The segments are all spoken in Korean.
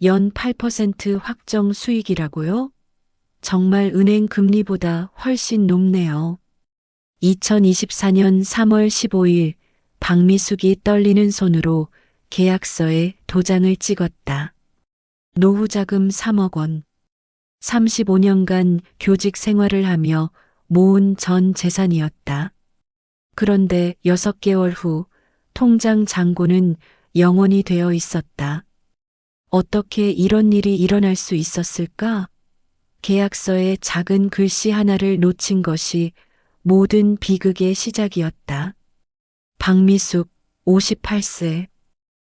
연 8% 확정 수익이라고요? 정말 은행 금리보다 훨씬 높네요. 2024년 3월 15일 박미숙이 떨리는 손으로 계약서에 도장을 찍었다. 노후 자금 3억 원. 35년간 교직 생활을 하며 모은 전 재산이었다. 그런데 6개월 후 통장 잔고는 0원이 되어 있었다. 어떻게 이런 일이 일어날 수 있었을까? 계약서에 작은 글씨 하나를 놓친 것이 모든 비극의 시작이었다. 박미숙, 58세.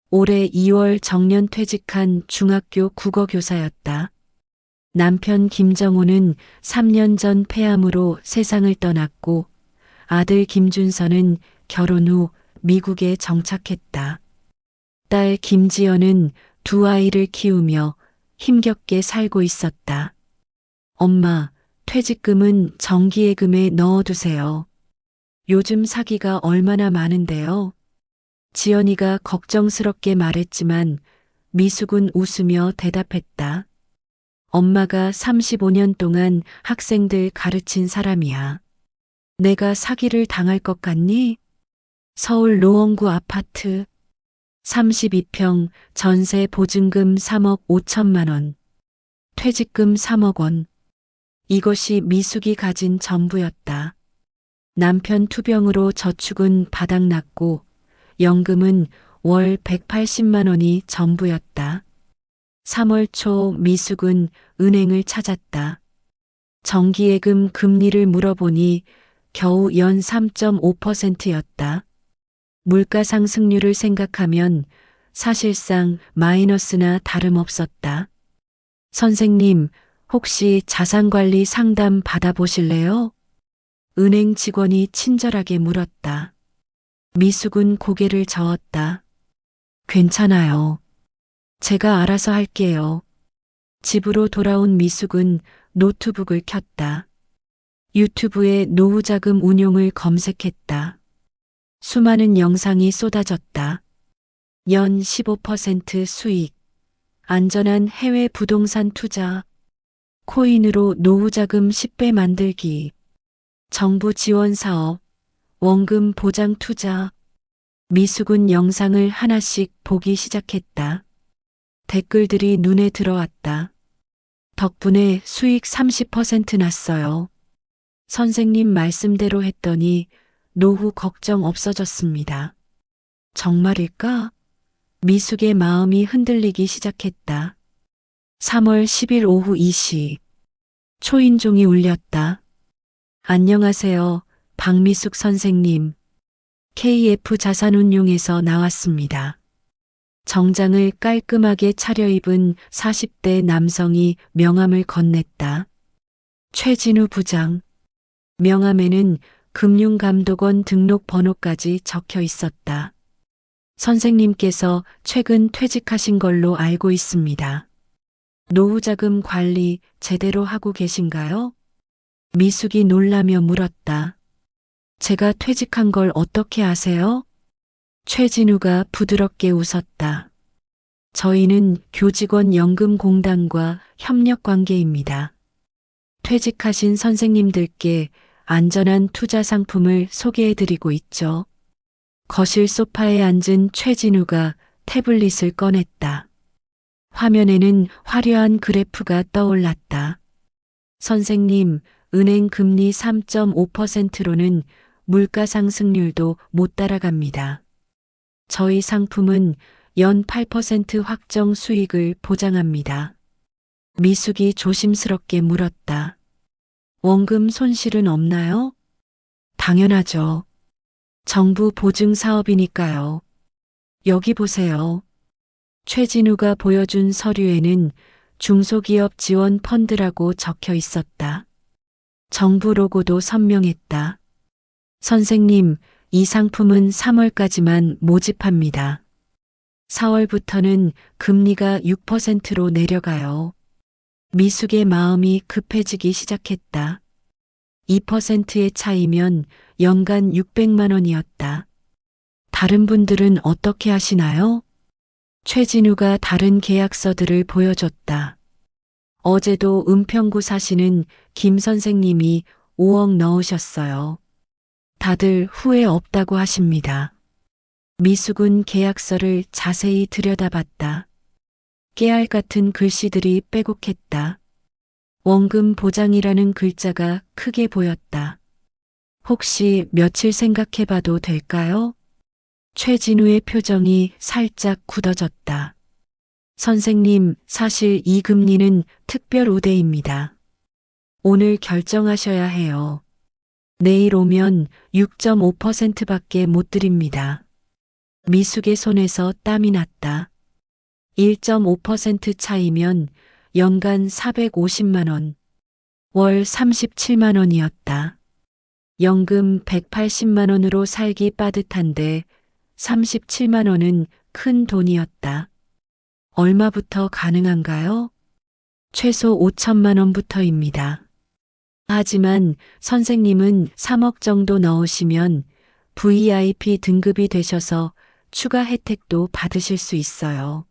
올해 2월 정년 퇴직한 중학교 국어교사였다. 남편 김정호는 3년 전 폐암으로 세상을 떠났고 아들 김준서는 결혼 후 미국에 정착했다. 딸 김지연은 두 아이를 키우며 힘겹게 살고 있었다. 엄마, 퇴직금은 정기예금에 넣어두세요. 요즘 사기가 얼마나 많은데요. 지연이가 걱정스럽게 말했지만 미숙은 웃으며 대답했다. 엄마가 35년 동안 학생들 가르친 사람이야. 내가 사기를 당할 것 같니? 서울 노원구 아파트 32평 전세 보증금 3억 5천만 원. 퇴직금 3억 원. 이것이 미숙이 가진 전부였다. 남편 투병으로 저축은 바닥났고 연금은 월 180만 원이 전부였다. 3월 초 미숙은 은행을 찾았다. 정기예금 금리를 물어보니 겨우 연 3.5%였다. 물가 상승률을 생각하면 사실상 마이너스나 다름없었다. 선생님, 혹시 자산관리 상담 받아보실래요? 은행 직원이 친절하게 물었다. 미숙은 고개를 저었다. 괜찮아요. 제가 알아서 할게요. 집으로 돌아온 미숙은 노트북을 켰다. 유튜브에 노후자금 운용을 검색했다. 수많은 영상이 쏟아졌다. 연 15% 수익, 안전한 해외 부동산 투자, 코인으로 노후자금 10배 만들기, 정부 지원 사업, 원금 보장 투자. 미숙은 영상을 하나씩 보기 시작했다. 댓글들이 눈에 들어왔다. 덕분에 수익 30% 났어요. 선생님 말씀대로 했더니 노후 걱정 없어졌습니다. 정말일까? 미숙의 마음이 흔들리기 시작했다. 3월 10일 오후 2시. 초인종이 울렸다. 안녕하세요, 박미숙 선생님. KF 자산운용에서 나왔습니다. 정장을 깔끔하게 차려입은 40대 남성이 명함을 건넸다. 최진우 부장. 명함에는 금융감독원 등록 번호까지 적혀 있었다. 선생님께서 최근 퇴직하신 걸로 알고 있습니다. 노후자금 관리 제대로 하고 계신가요? 미숙이 놀라며 물었다. 제가 퇴직한 걸 어떻게 아세요? 최진우가 부드럽게 웃었다. 저희는 교직원 연금공단과 협력 관계입니다. 퇴직하신 선생님들께 안전한 투자 상품을 소개해드리고 있죠. 거실 소파에 앉은 최진우가 태블릿을 꺼냈다. 화면에는 화려한 그래프가 떠올랐다. 선생님, 은행 금리 3.5%로는 물가 상승률도 못 따라갑니다. 저희 상품은 연 8% 확정 수익을 보장합니다. 미숙이 조심스럽게 물었다. 원금 손실은 없나요? 당연하죠. 정부 보증 사업이니까요. 여기 보세요. 최진우가 보여준 서류에는 중소기업 지원 펀드라고 적혀 있었다. 정부 로고도 선명했다. 선생님, 이 상품은 3월까지만 모집합니다. 4월부터는 금리가 6%로 내려가요. 미숙의 마음이 급해지기 시작했다. 2%의 차이면 연간 600만 원이었다. 다른 분들은 어떻게 하시나요? 최진우가 다른 계약서들을 보여줬다. 어제도 은평구 사시는 김 선생님이 5억 넣으셨어요. 다들 후회 없다고 하십니다. 미숙은 계약서를 자세히 들여다봤다. 깨알 같은 글씨들이 빼곡했다. 원금 보장이라는 글자가 크게 보였다. 혹시 며칠 생각해봐도 될까요? 최진우의 표정이 살짝 굳어졌다. 선생님, 사실 이 금리는 특별 우대입니다. 오늘 결정하셔야 해요. 내일 오면 6.5%밖에 못 드립니다. 미숙의 손에서 땀이 났다. 1.5% 차이면 연간 450만 원, 월 37만 원이었다. 연금 180만 원으로 살기 빠듯한데 37만 원은 큰 돈이었다. 얼마부터 가능한가요? 최소 5천만 원부터입니다. 하지만 선생님은 3억 정도 넣으시면 VIP 등급이 되셔서 추가 혜택도 받으실 수 있어요.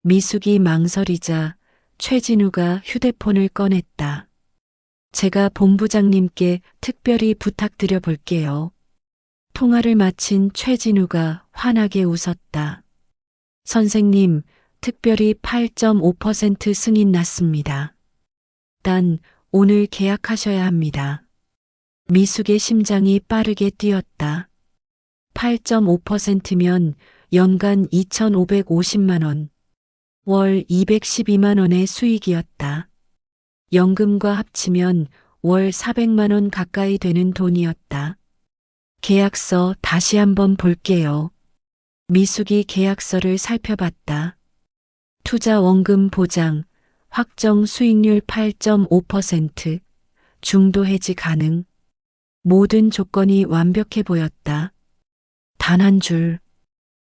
미숙이 망설이자 최진우가 휴대폰을 꺼냈다. 제가 본부장님께 특별히 부탁드려 볼게요. 통화를 마친 최진우가 환하게 웃었다. 선생님, 특별히 8.5% 승인 났습니다. 단 오늘 계약하셔야 합니다. 미숙의 심장이 빠르게 뛰었다. 8.5%면 연간 2,550만 원, 월 212만 원의 수익이었다. 연금과 합치면 월 400만 원 가까이 되는 돈이었다. 계약서 다시 한번 볼게요. 미숙이 계약서를 살펴봤다. 투자 원금 보장, 확정 수익률 8.5%, 중도 해지 가능. 모든 조건이 완벽해 보였다. 단 한 줄.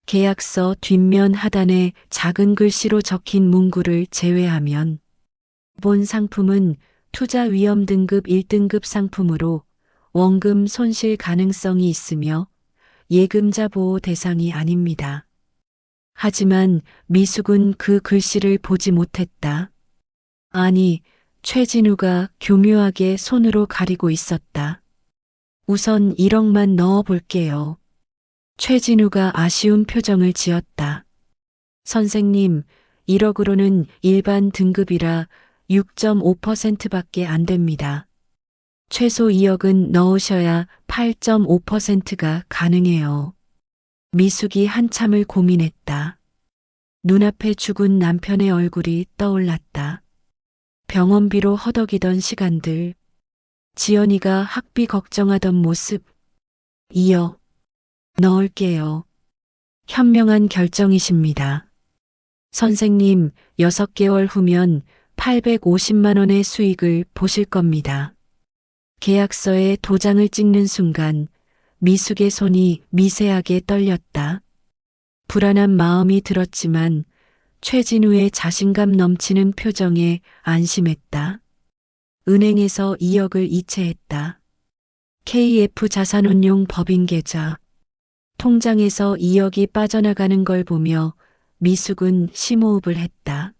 계약서 뒷면 하단에 작은 글씨로 적힌 문구를 제외하면 본 상품은 투자 위험 등급 1등급 상품으로 원금 손실 가능성이 있으며 예금자 보호 대상이 아닙니다. 하지만 미숙은 그 글씨를 보지 못했다. 아니, 최진우가 교묘하게 손으로 가리고 있었다. 우선 1억만 넣어 볼게요. 최진우가 아쉬운 표정을 지었다. 선생님, 1억으로는 일반 등급이라 6.5%밖에 안 됩니다. 최소 2억은 넣으셔야 8.5%가 가능해요. 미숙이 한참을 고민했다. 눈앞에 죽은 남편의 얼굴이 떠올랐다. 병원비로 허덕이던 시간들, 지연이가 학비 걱정하던 모습, 2억 넣을게요. 현명한 결정이십니다. 선생님, 6개월 후면 850만 원의 수익을 보실 겁니다. 계약서에 도장을 찍는 순간 미숙의 손이 미세하게 떨렸다. 불안한 마음이 들었지만 최진우의 자신감 넘치는 표정에 안심했다. 은행에서 2억을 이체했다. KF 자산운용 법인 계좌. 통장에서 2억이 빠져나가는 걸 보며 미숙은 심호흡을 했다.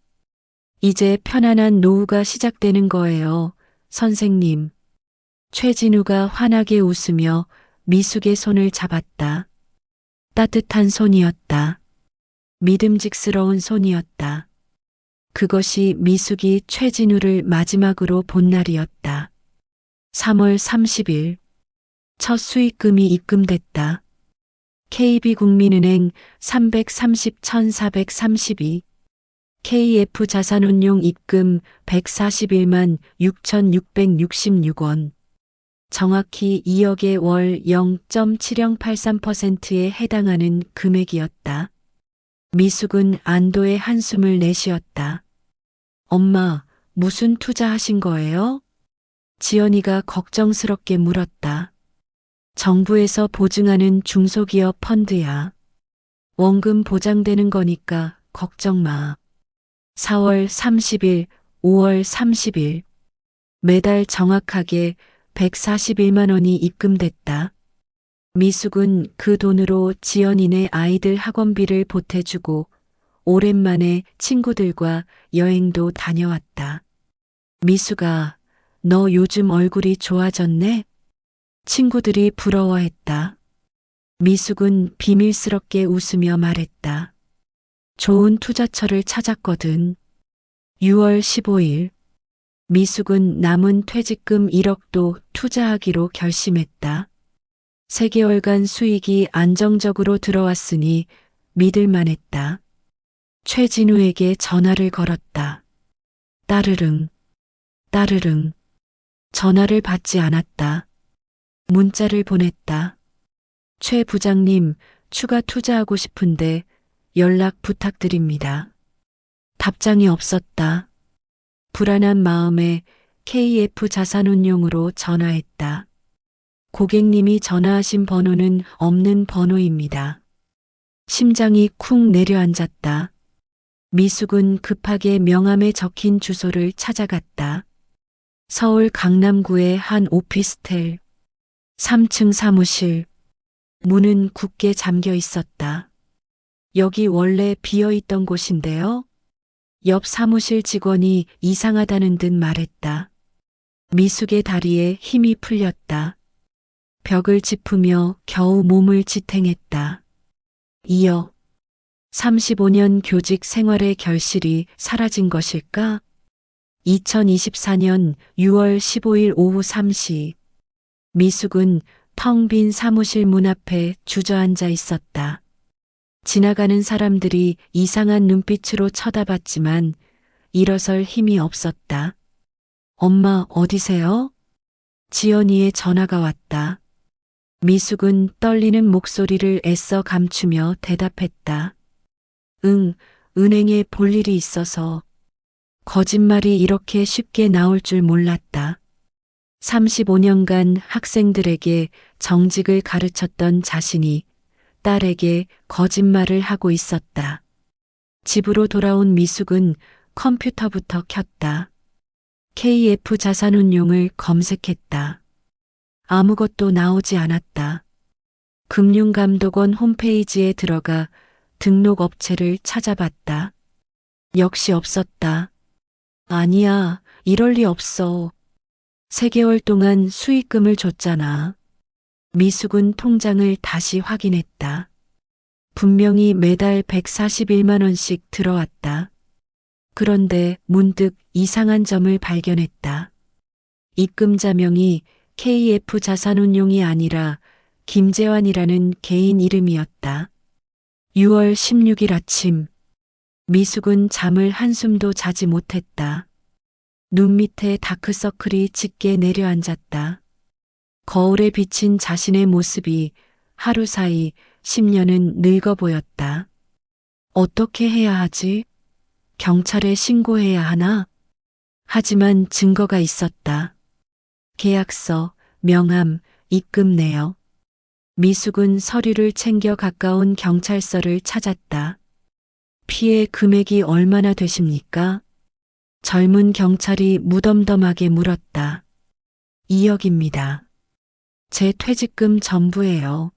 이제 편안한 노후가 시작되는 거예요, 선생님. 최진우가 환하게 웃으며 미숙의 손을 잡았다. 따뜻한 손이었다. 믿음직스러운 손이었다. 그것이 미숙이 최진우를 마지막으로 본 날이었다. 3월 30일. 첫 수익금이 입금됐다. KB국민은행 330,432, KF 자산운용 입금 141만 6,666원. 정확히 2억의 월 0.7083%에 해당하는 금액이었다. 미숙은 안도의 한숨을 내쉬었다. 엄마, 무슨 투자하신 거예요? 지연이가 걱정스럽게 물었다. 정부에서 보증하는 중소기업 펀드야. 원금 보장되는 거니까 걱정 마. 4월 30일, 5월 30일. 매달 정확하게 141만 원이 입금됐다. 미숙은 그 돈으로 지연이네 아이들 학원비를 보태주고 오랜만에 친구들과 여행도 다녀왔다. 미수가, 너 요즘 얼굴이 좋아졌네? 친구들이 부러워했다. 미숙은 비밀스럽게 웃으며 말했다. 좋은 투자처를 찾았거든. 6월 15일. 미숙은 남은 퇴직금 1억도 투자하기로 결심했다. 3개월간 수익이 안정적으로 들어왔으니 믿을만했다. 최진우에게 전화를 걸었다. 따르릉, 따르릉. 전화를 받지 않았다. 문자를 보냈다. 최 부장님, 추가 투자하고 싶은데 연락 부탁드립니다. 답장이 없었다. 불안한 마음에 KF 자산운용으로 전화했다. 고객님이 전화하신 번호는 없는 번호입니다. 심장이 쿵 내려앉았다. 미숙은 급하게 명함에 적힌 주소를 찾아갔다. 서울 강남구의 한 오피스텔 3층 사무실. 문은 굳게 잠겨 있었다. 여기 원래 비어 있던 곳인데요. 옆 사무실 직원이 이상하다는 듯 말했다. 미숙의 다리에 힘이 풀렸다. 벽을 짚으며 겨우 몸을 지탱했다. 이어 35년 교직 생활의 결실이 사라진 것일까? 2024년 6월 15일 오후 3시. 미숙은 텅 빈 사무실 문 앞에 주저앉아 있었다. 지나가는 사람들이 이상한 눈빛으로 쳐다봤지만 일어설 힘이 없었다. 엄마 어디세요? 지연이의 전화가 왔다. 미숙은 떨리는 목소리를 애써 감추며 대답했다. 응, 은행에 볼 일이 있어서. 거짓말이 이렇게 쉽게 나올 줄 몰랐다. 35년간 학생들에게 정직을 가르쳤던 자신이 딸에게 거짓말을 하고 있었다. 집으로 돌아온 미숙은 컴퓨터부터 켰다. KF 자산운용을 검색했다. 아무것도 나오지 않았다. 금융감독원 홈페이지에 들어가 등록 업체를 찾아봤다. 역시 없었다. 아니야, 이럴 리 없어. 3개월 동안 수익금을 줬잖아. 미숙은 통장을 다시 확인했다. 분명히 매달 141만 원씩 들어왔다. 그런데 문득 이상한 점을 발견했다. 입금자명이 KF 자산운용이 아니라 김재환이라는 개인 이름이었다. 6월 16일 아침. 미숙은 잠을 한숨도 자지 못했다. 눈 밑에 다크서클이 짙게 내려앉았다. 거울에 비친 자신의 모습이 하루 사이 10년은 늙어 보였다. 어떻게 해야 하지? 경찰에 신고해야 하나? 하지만 증거가 있었다. 계약서, 명함, 입금 내역. 미숙은 서류를 챙겨 가까운 경찰서를 찾았다. 피해 금액이 얼마나 되십니까? 젊은 경찰이 무덤덤하게 물었다. 2억입니다. 제 퇴직금 전부예요.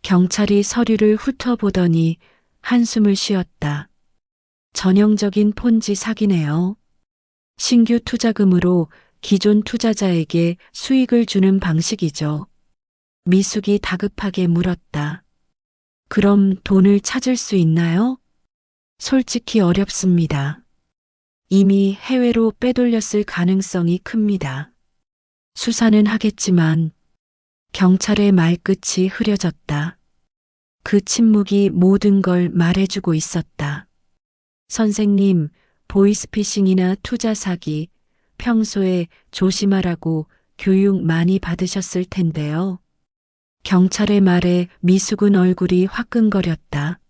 경찰이 서류를 훑어보더니 한숨을 쉬었다. 전형적인 폰지 사기네요. 신규 투자금으로 기존 투자자에게 수익을 주는 방식이죠. 미숙이 다급하게 물었다. 그럼 돈을 찾을 수 있나요? 솔직히 어렵습니다. 이미 해외로 빼돌렸을 가능성이 큽니다. 수사는 하겠지만 경찰의 말끝이 흐려졌다. 그 침묵이 모든 걸 말해주고 있었다. 선생님, 보이스피싱이나 투자 사기, 평소에 조심하라고 교육 많이 받으셨을 텐데요. 경찰의 말에 미숙은 얼굴이 화끈거렸다.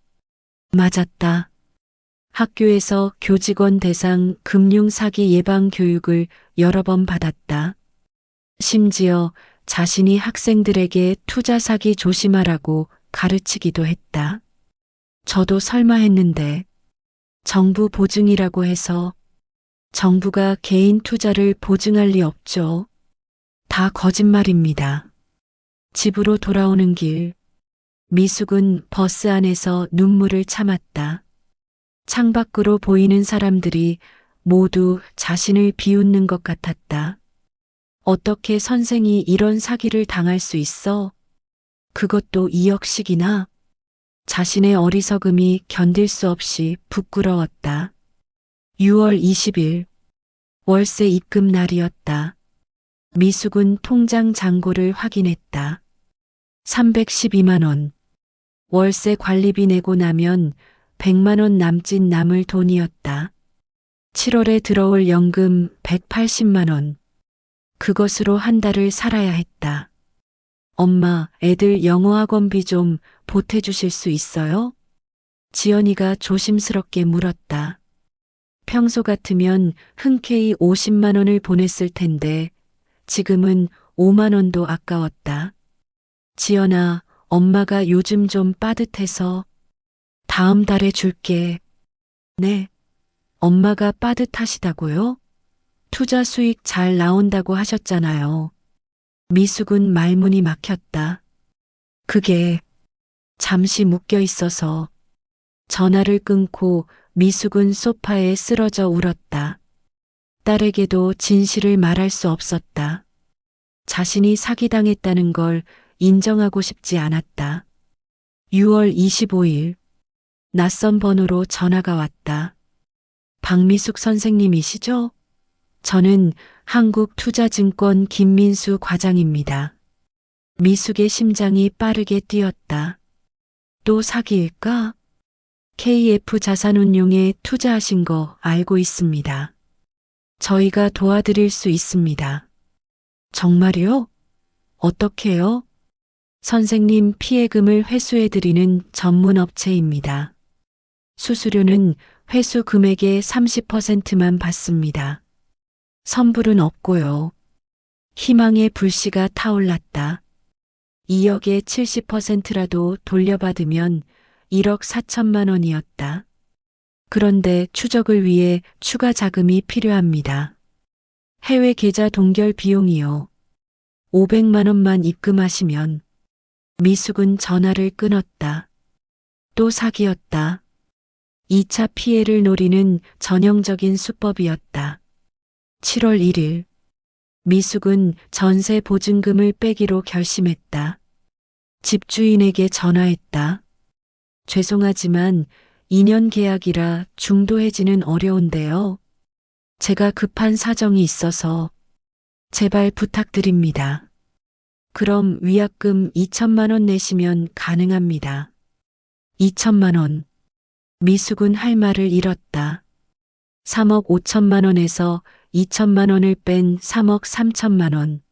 맞았다. 학교에서 교직원 대상 금융사기 예방 교육을 여러 번 받았다. 심지어 자신이 학생들에게 투자 사기 조심하라고 가르치기도 했다. 저도 설마 했는데 정부 보증이라고 해서 정부가 개인 투자를 보증할 리 없죠. 다 거짓말입니다. 집으로 돌아오는 길, 미숙은 버스 안에서 눈물을 참았다. 창밖으로 보이는 사람들이 모두 자신을 비웃는 것 같았다. 어떻게 선생이 이런 사기를 당할 수 있어? 그것도 2억씩이나? 자신의 어리석음이 견딜 수 없이 부끄러웠다. 6월 20일 월세 입금 날이었다. 미숙은 통장 잔고를 확인했다. 312만 원. 월세 관리비 내고 나면 100만 원 남짓 남을 돈이었다. 7월에 들어올 연금 180만 원. 그것으로 한 달을 살아야 했다. 엄마, 애들 영어학원비 좀 보태주실 수 있어요? 지연이가 조심스럽게 물었다. 평소 같으면 흔쾌히 50만 원을 보냈을 텐데 지금은 5만 원도 아까웠다. 지연아, 엄마가 요즘 좀 빠듯해서 다음 달에 줄게. 네. 엄마가 빠듯하시다고요? 투자 수익 잘 나온다고 하셨잖아요. 미숙은 말문이 막혔다. 그게 잠시 묶여 있어서. 전화를 끊고 미숙은 소파에 쓰러져 울었다. 딸에게도 진실을 말할 수 없었다. 자신이 사기당했다는 걸 인정하고 싶지 않았다. 6월 25일 낯선 번호로 전화가 왔다. 박미숙 선생님이시죠? 저는 한국투자증권 김민수 과장입니다. 미숙의 심장이 빠르게 뛰었다. 또 사기일까? KF 자산운용에 투자하신 거 알고 있습니다. 저희가 도와드릴 수 있습니다. 정말요? 어떻게요? 선생님 피해금을 회수해드리는 전문 업체입니다. 수수료는 회수 금액의 30%만 받습니다. 선불은 없고요. 희망의 불씨가 타올랐다. 2억의 70%라도 돌려받으면 1억 4천만 원이었다. 그런데 추적을 위해 추가 자금이 필요합니다. 해외 계좌 동결 비용이요. 500만 원만 입금하시면. 미숙은 전화를 끊었다. 또 사기였다. 2차 피해를 노리는 전형적인 수법이었다. 7월 1일 미숙은 전세 보증금을 빼기로 결심했다. 집주인에게 전화했다. 죄송하지만 2년 계약이라 중도 해지는 어려운데요. 제가 급한 사정이 있어서 제발 부탁드립니다. 그럼 위약금 2천만 원 내시면 가능합니다. 2천만 원. 미숙은 할 말을 잃었다. 3억 5천만 원에서 2천만 원을 뺀 3억 3천만 원.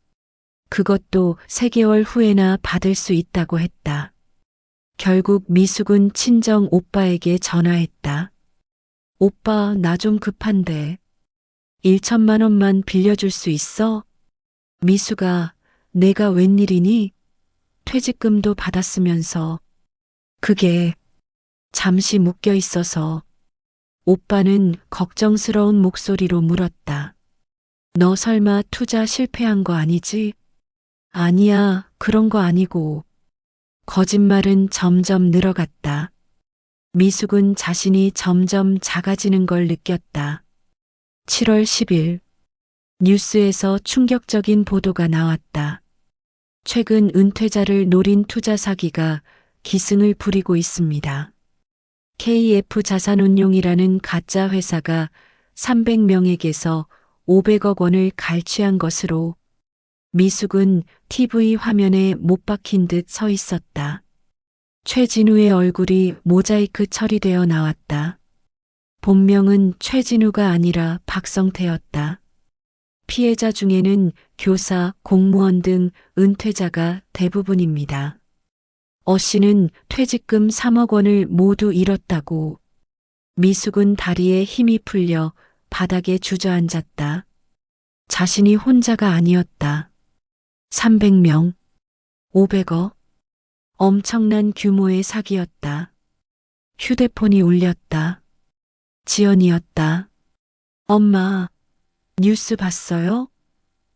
그것도 3개월 후에나 받을 수 있다고 했다. 결국 미숙은 친정 오빠에게 전화했다. 오빠, 나 좀 급한데 1천만 원만 빌려줄 수 있어? 미숙아, 내가 웬일이니? 퇴직금도 받았으면서. 그게 잠시 묶여 있어서. 오빠는 걱정스러운 목소리로 물었다. 너 설마 투자 실패한 거 아니지? 아니야, 그런 거 아니고. 거짓말은 점점 늘어갔다. 미숙은 자신이 점점 작아지는 걸 느꼈다. 7월 10일 뉴스에서 충격적인 보도가 나왔다. 최근 은퇴자를 노린 투자 사기가 기승을 부리고 있습니다. KF 자산운용이라는 가짜 회사가 300명에게서 500억 원을 갈취한 것으로. 미숙은 TV 화면에 못 박힌 듯 서 있었다. 최진우의 얼굴이 모자이크 처리되어 나왔다. 본명은 최진우가 아니라 박성태였다. 피해자 중에는 교사, 공무원 등 은퇴자가 대부분입니다. 어 씨는 퇴직금 3억 원을 모두 잃었다고. 미숙은 다리에 힘이 풀려 바닥에 주저앉았다. 자신이 혼자가 아니었다. 300명, 500억. 엄청난 규모의 사기였다. 휴대폰이 울렸다. 지연이었다. 엄마, 뉴스 봤어요?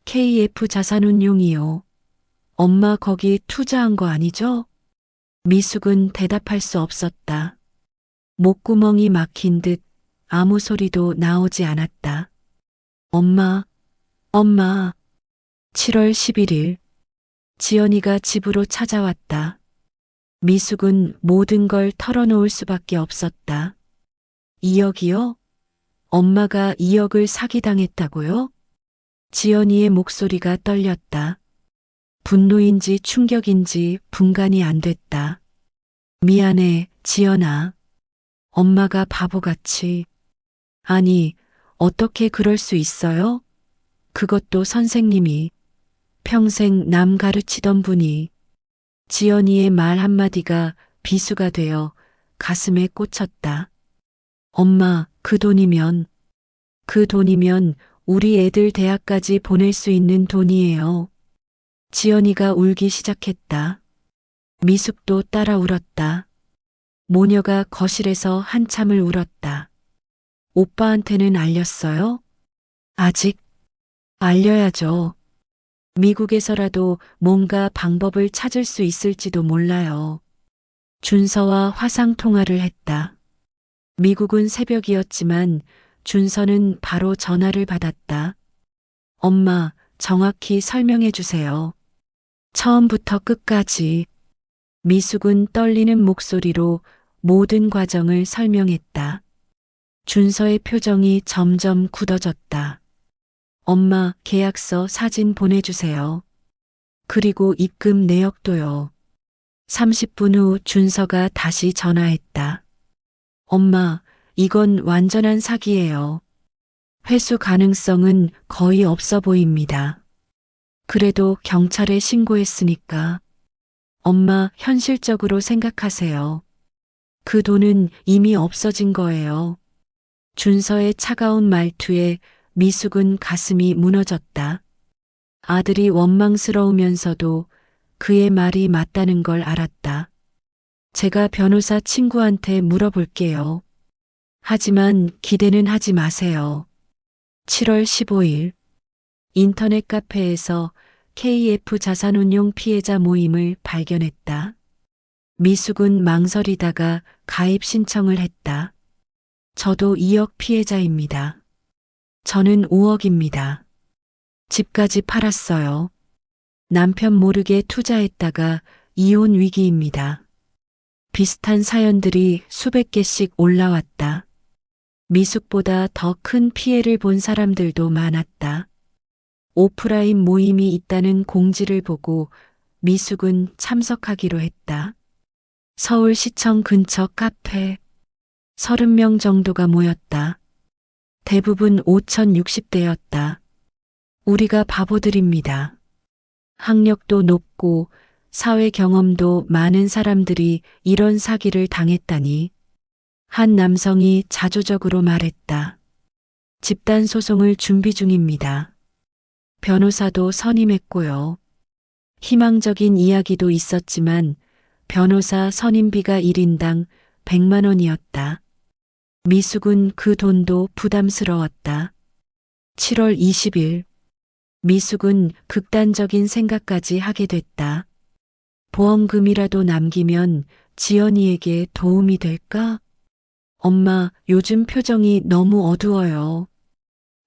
KF 자산운용이요. 엄마 거기 투자한 거 아니죠? 미숙은 대답할 수 없었다. 목구멍이 막힌 듯 아무 소리도 나오지 않았다. 엄마, 엄마. 7월 11일. 지연이가 집으로 찾아왔다. 미숙은 모든 걸 털어놓을 수밖에 없었다. 2억이요? 엄마가 2억을 사기당했다고요? 지연이의 목소리가 떨렸다. 분노인지 충격인지 분간이 안 됐다. 미안해, 지연아. 엄마가 바보같이. 아니, 어떻게 그럴 수 있어요? 그것도 선생님이. 평생 남 가르치던 분이. 지연이의 말 한마디가 비수가 되어 가슴에 꽂혔다. 엄마, 그 돈이면 우리 애들 대학까지 보낼 수 있는 돈이에요. 지연이가 울기 시작했다. 미숙도 따라 울었다. 모녀가 거실에서 한참을 울었다. 오빠한테는 알렸어요? 아직? 알려야죠. 미국에서라도 뭔가 방법을 찾을 수 있을지도 몰라요. 준서와 화상 통화를 했다. 미국은 새벽이었지만 준서는 바로 전화를 받았다. 엄마, 정확히 설명해 주세요. 처음부터 끝까지. 미숙은 떨리는 목소리로 모든 과정을 설명했다. 준서의 표정이 점점 굳어졌다. 엄마, 계약서 사진 보내주세요. 그리고 입금 내역도요. 30분 후 준서가 다시 전화했다. 엄마, 이건 완전한 사기예요. 회수 가능성은 거의 없어 보입니다. 그래도 경찰에 신고했으니까. 엄마, 현실적으로 생각하세요. 그 돈은 이미 없어진 거예요. 준서의 차가운 말투에 미숙은 가슴이 무너졌다. 아들이 원망스러우면서도 그의 말이 맞다는 걸 알았다. 제가 변호사 친구한테 물어볼게요. 하지만 기대는 하지 마세요. 7월 15일. 인터넷 카페에서 KF 자산운용 피해자 모임을 발견했다. 미숙은 망설이다가 가입 신청을 했다. 저도 2억 피해자입니다. 저는 5억입니다. 집까지 팔았어요. 남편 모르게 투자했다가 이혼 위기입니다. 비슷한 사연들이 수백 개씩 올라왔다. 미숙보다 더 큰 피해를 본 사람들도 많았다. 오프라인 모임이 있다는 공지를 보고 미숙은 참석하기로 했다. 서울시청 근처 카페. 30명 정도가 모였다. 대부분 5060대였다. 우리가 바보들입니다. 학력도 높고 사회 경험도 많은 사람들이 이런 사기를 당했다니. 한 남성이 자조적으로 말했다. 집단 소송을 준비 중입니다. 변호사도 선임했고요. 희망적인 이야기도 있었지만 변호사 선임비가 1인당 100만 원이었다. 미숙은 그 돈도 부담스러웠다. 7월 20일. 미숙은 극단적인 생각까지 하게 됐다. 보험금이라도 남기면 지연이에게 도움이 될까? 엄마, 요즘 표정이 너무 어두워요.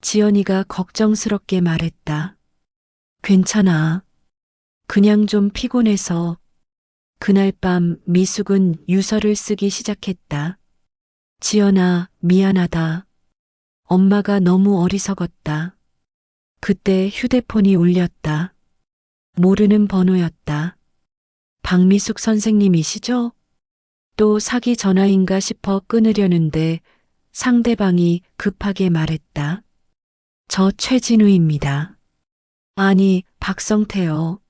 지연이가 걱정스럽게 말했다. 괜찮아. 그냥 좀 피곤해서. 그날 밤 미숙은 유서를 쓰기 시작했다. 지연아, 미안하다. 엄마가 너무 어리석었다. 그때 휴대폰이 울렸다. 모르는 번호였다. 박미숙 선생님이시죠? 또 사기 전화인가 싶어 끊으려는데 상대방이 급하게 말했다. 저 최진우입니다. 아니, 박성태요.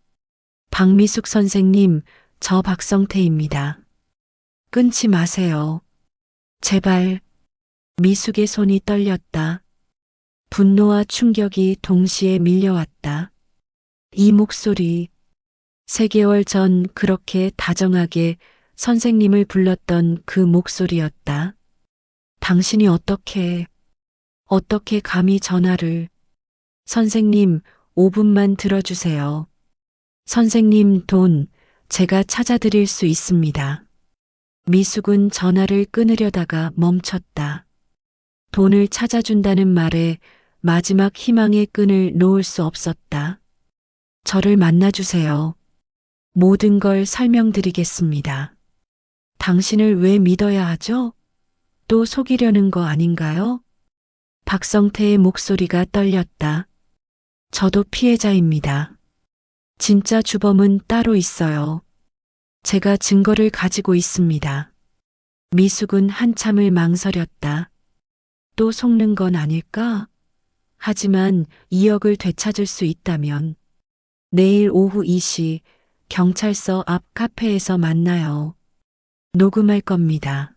박미숙 선생님, 저 박성태입니다. 끊지 마세요. 제발. 미숙의 손이 떨렸다. 분노와 충격이 동시에 밀려왔다. 이 목소리. 3개월 전 그렇게 다정하게 선생님을 불렀던 그 목소리였다. 당신이 어떻게 감히 전화를. 선생님, 5분만 들어주세요. 선생님 돈 제가 찾아드릴 수 있습니다. 미숙은 전화를 끊으려다가 멈췄다. 돈을 찾아준다는 말에 마지막 희망의 끈을 놓을 수 없었다. 저를 만나주세요. 모든 걸 설명드리겠습니다. 당신을 왜 믿어야 하죠? 또 속이려는 거 아닌가요? 박성태의 목소리가 떨렸다. 저도 피해자입니다. 진짜 주범은 따로 있어요. 제가 증거를 가지고 있습니다. 미숙은 한참을 망설였다. 또 속는 건 아닐까? 하지만 2억을 되찾을 수 있다면 내일 오후 2시 경찰서 앞 카페에서 만나요. 녹음할 겁니다.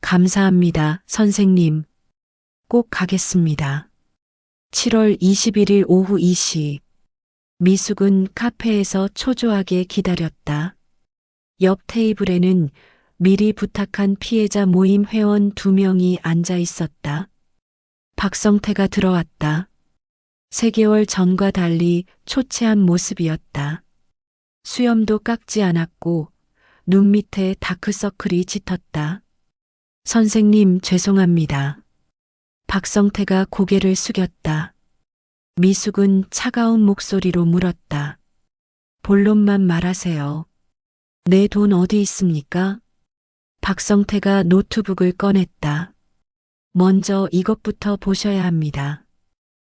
감사합니다, 선생님. 꼭 가겠습니다. 7월 21일 오후 2시. 미숙은 카페에서 초조하게 기다렸다. 옆 테이블에는 미리 부탁한 피해자 모임 회원 2명이 앉아 있었다. 박성태가 들어왔다. 3개월 전과 달리 초췌한 모습이었다. 수염도 깎지 않았고 눈 밑에 다크서클이 짙었다. 선생님, 죄송합니다. 박성태가 고개를 숙였다. 미숙은 차가운 목소리로 물었다. 본론만 말하세요. 내 돈 어디 있습니까? 박성태가 노트북을 꺼냈다. 먼저 이것부터 보셔야 합니다.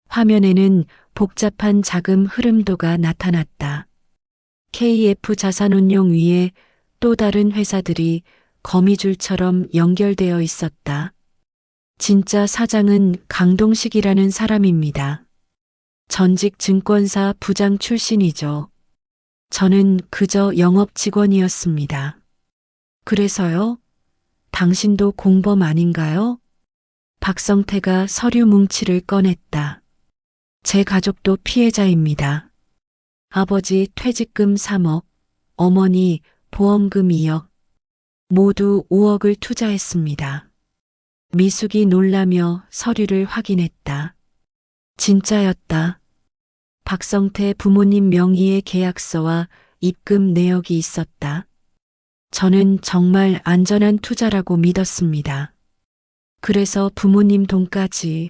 화면에는 복잡한 자금 흐름도가 나타났다. KF 자산운용 위에 또 다른 회사들이 거미줄처럼 연결되어 있었다. 진짜 사장은 강동식이라는 사람입니다. 전직 증권사 부장 출신이죠. 저는 그저 영업 직원이었습니다. 그래서요? 당신도 공범 아닌가요? 박성태가 서류 뭉치를 꺼냈다. 제 가족도 피해자입니다. 아버지 퇴직금 3억, 어머니 보험금 2억, 모두 5억을 투자했습니다. 미숙이 놀라며 서류를 확인했다. 진짜였다. 박성태 부모님 명의의 계약서와 입금 내역이 있었다. 저는 정말 안전한 투자라고 믿었습니다. 그래서 부모님 돈까지.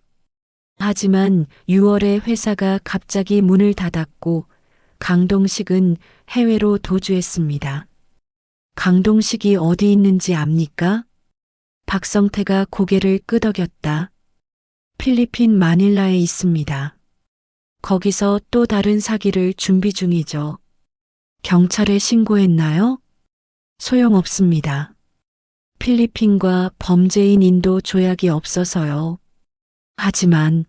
하지만 6월에 회사가 갑자기 문을 닫았고 강동식은 해외로 도주했습니다. 강동식이 어디 있는지 압니까? 박성태가 고개를 끄덕였다. 필리핀 마닐라에 있습니다. 거기서 또 다른 사기를 준비 중이죠. 경찰에 신고했나요? 소용없습니다. 필리핀과 범죄인 인도 조약이 없어서요. 하지만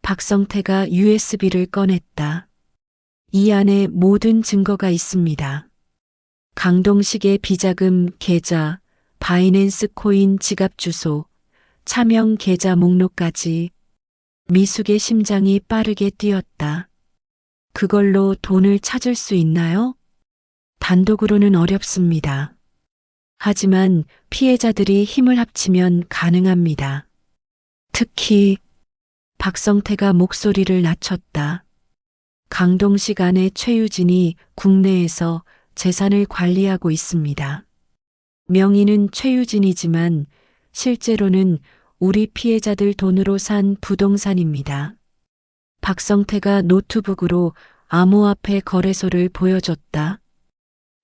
박성태가 USB를 꺼냈다. 이 안에 모든 증거가 있습니다. 강동식의 비자금 계좌, 바이낸스 코인 지갑 주소, 차명 계좌 목록까지. 미숙의 심장이 빠르게 뛰었다. 그걸로 돈을 찾을 수 있나요? 단독으로는 어렵습니다. 하지만 피해자들이 힘을 합치면 가능합니다. 특히 박성태가 목소리를 낮췄다. 강동식 아내 최유진이 국내에서 재산을 관리하고 있습니다. 명의는 최유진이지만 실제로는 우리 피해자들 돈으로 산 부동산입니다. 박성태가 노트북으로 암호화폐 거래소를 보여줬다.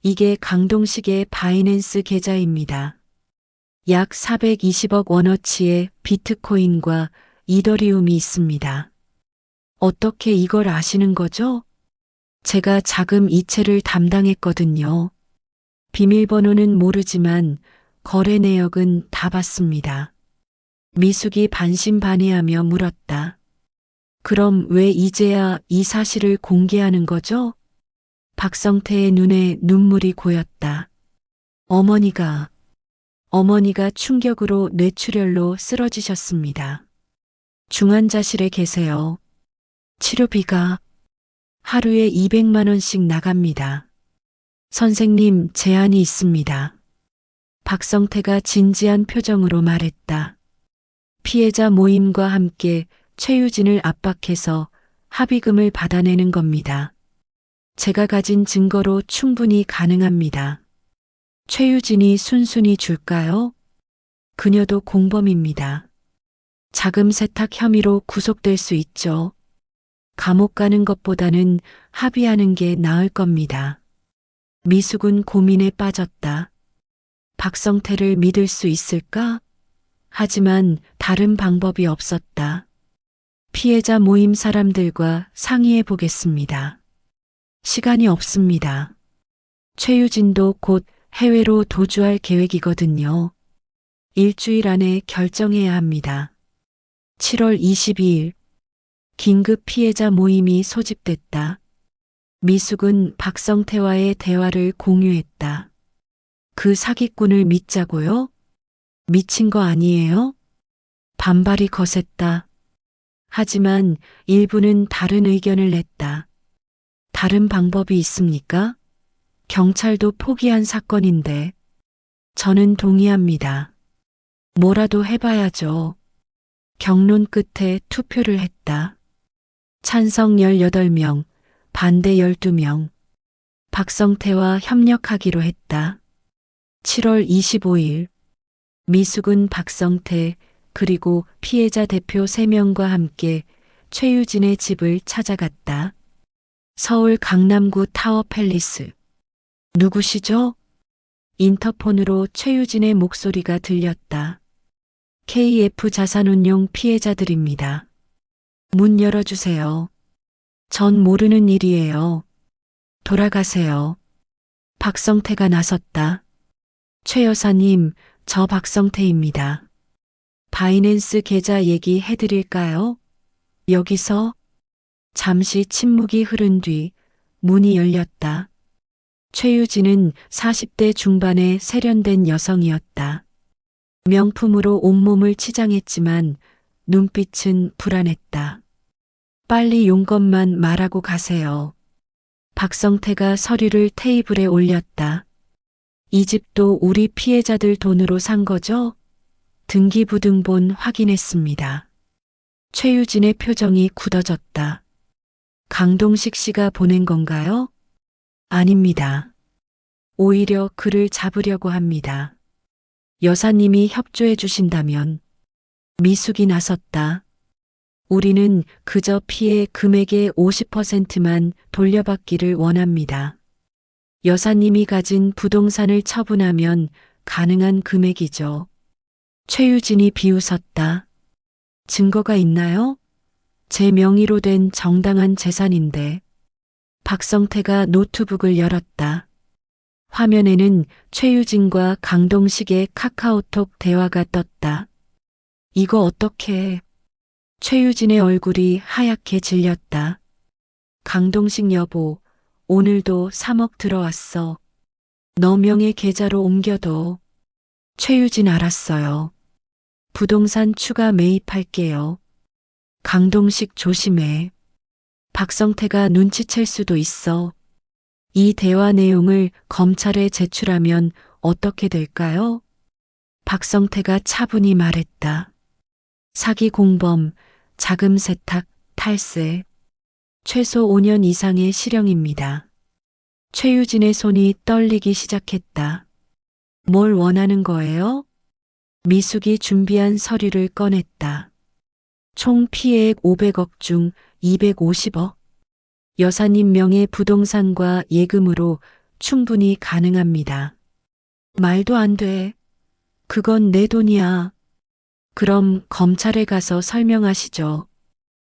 이게 강동식의 바이낸스 계좌입니다. 약 420억 원어치의 비트코인과 이더리움이 있습니다. 어떻게 이걸 아시는 거죠? 제가 자금 이체를 담당했거든요. 비밀번호는 모르지만 거래 내역은 다 봤습니다. 미숙이 반신반의하며 물었다. 그럼 왜 이제야 이 사실을 공개하는 거죠? 박성태의 눈에 눈물이 고였다. 어머니가 충격으로 뇌출혈로 쓰러지셨습니다. 중환자실에 계세요. 치료비가 하루에 200만 원씩 나갑니다. 선생님, 제안이 있습니다. 박성태가 진지한 표정으로 말했다. 피해자 모임과 함께 최유진을 압박해서 합의금을 받아내는 겁니다. 제가 가진 증거로 충분히 가능합니다. 최유진이 순순히 줄까요? 그녀도 공범입니다. 자금 세탁 혐의로 구속될 수 있죠. 감옥 가는 것보다는 합의하는 게 나을 겁니다. 미숙은 고민에 빠졌다. 박성태를 믿을 수 있을까? 하지만 다른 방법이 없었다. 피해자 모임 사람들과 상의해 보겠습니다. 시간이 없습니다. 최유진도 곧 해외로 도주할 계획이거든요. 일주일 안에 결정해야 합니다. 7월 22일 긴급 피해자 모임이 소집됐다. 미숙은 박성태와의 대화를 공유했다. 그 사기꾼을 믿자고요? 미친 거 아니에요? 반발이 거셌다. 하지만 일부는 다른 의견을 냈다. 다른 방법이 있습니까? 경찰도 포기한 사건인데. 저는 동의합니다. 뭐라도 해봐야죠. 경론 끝에 투표를 했다. 찬성 18명, 반대 12명. 박성태와 협력하기로 했다. 7월 25일 미숙은 박성태 그리고 피해자 대표 3명과 함께 최유진의 집을 찾아갔다. 서울 강남구 타워 팰리스. 누구시죠? 인터폰으로 최유진의 목소리가 들렸다. KF 자산운용 피해자들입니다. 문 열어주세요. 전 모르는 일이에요. 돌아가세요. 박성태가 나섰다. 최 여사님, 저 박성태입니다. 바이낸스 계좌 얘기해드릴까요? 여기서 잠시 침묵이 흐른 뒤 문이 열렸다. 최유진은 40대 중반의 세련된 여성이었다. 명품으로 온몸을 치장했지만 눈빛은 불안했다. 빨리 용건만 말하고 가세요. 박성태가 서류를 테이블에 올렸다. 이 집도 우리 피해자들 돈으로 산 거죠? 등기부등본 확인했습니다. 최유진의 표정이 굳어졌다. 강동식 씨가 보낸 건가요? 아닙니다. 오히려 그를 잡으려고 합니다. 여사님이 협조해 주신다면. 미숙이 나섰다. 우리는 그저 피해 금액의 50%만 돌려받기를 원합니다. 여사님이 가진 부동산을 처분하면 가능한 금액이죠. 최유진이 비웃었다. 증거가 있나요? 제 명의로 된 정당한 재산인데. 박성태가 노트북을 열었다. 화면에는 최유진과 강동식의 카카오톡 대화가 떴다. 이거 어떻게? 최유진의 얼굴이 하얗게 질렸다. 강동식 여보, 오늘도 3억 들어왔어. 너 명의 계좌로 옮겨둬. 최유진 알았어요. 부동산 추가 매입할게요. 강동식 조심해. 박성태가 눈치챌 수도 있어. 이 대화 내용을 검찰에 제출하면 어떻게 될까요? 박성태가 차분히 말했다. 사기 공범, 자금 세탁, 탈세. 최소 5년 이상의 실형입니다. 최유진의 손이 떨리기 시작했다. 뭘 원하는 거예요? 미숙이 준비한 서류를 꺼냈다. 총 피해액 500억 중 250억. 여사님 명의 부동산과 예금으로 충분히 가능합니다. 말도 안 돼. 그건 내 돈이야. 그럼 검찰에 가서 설명하시죠.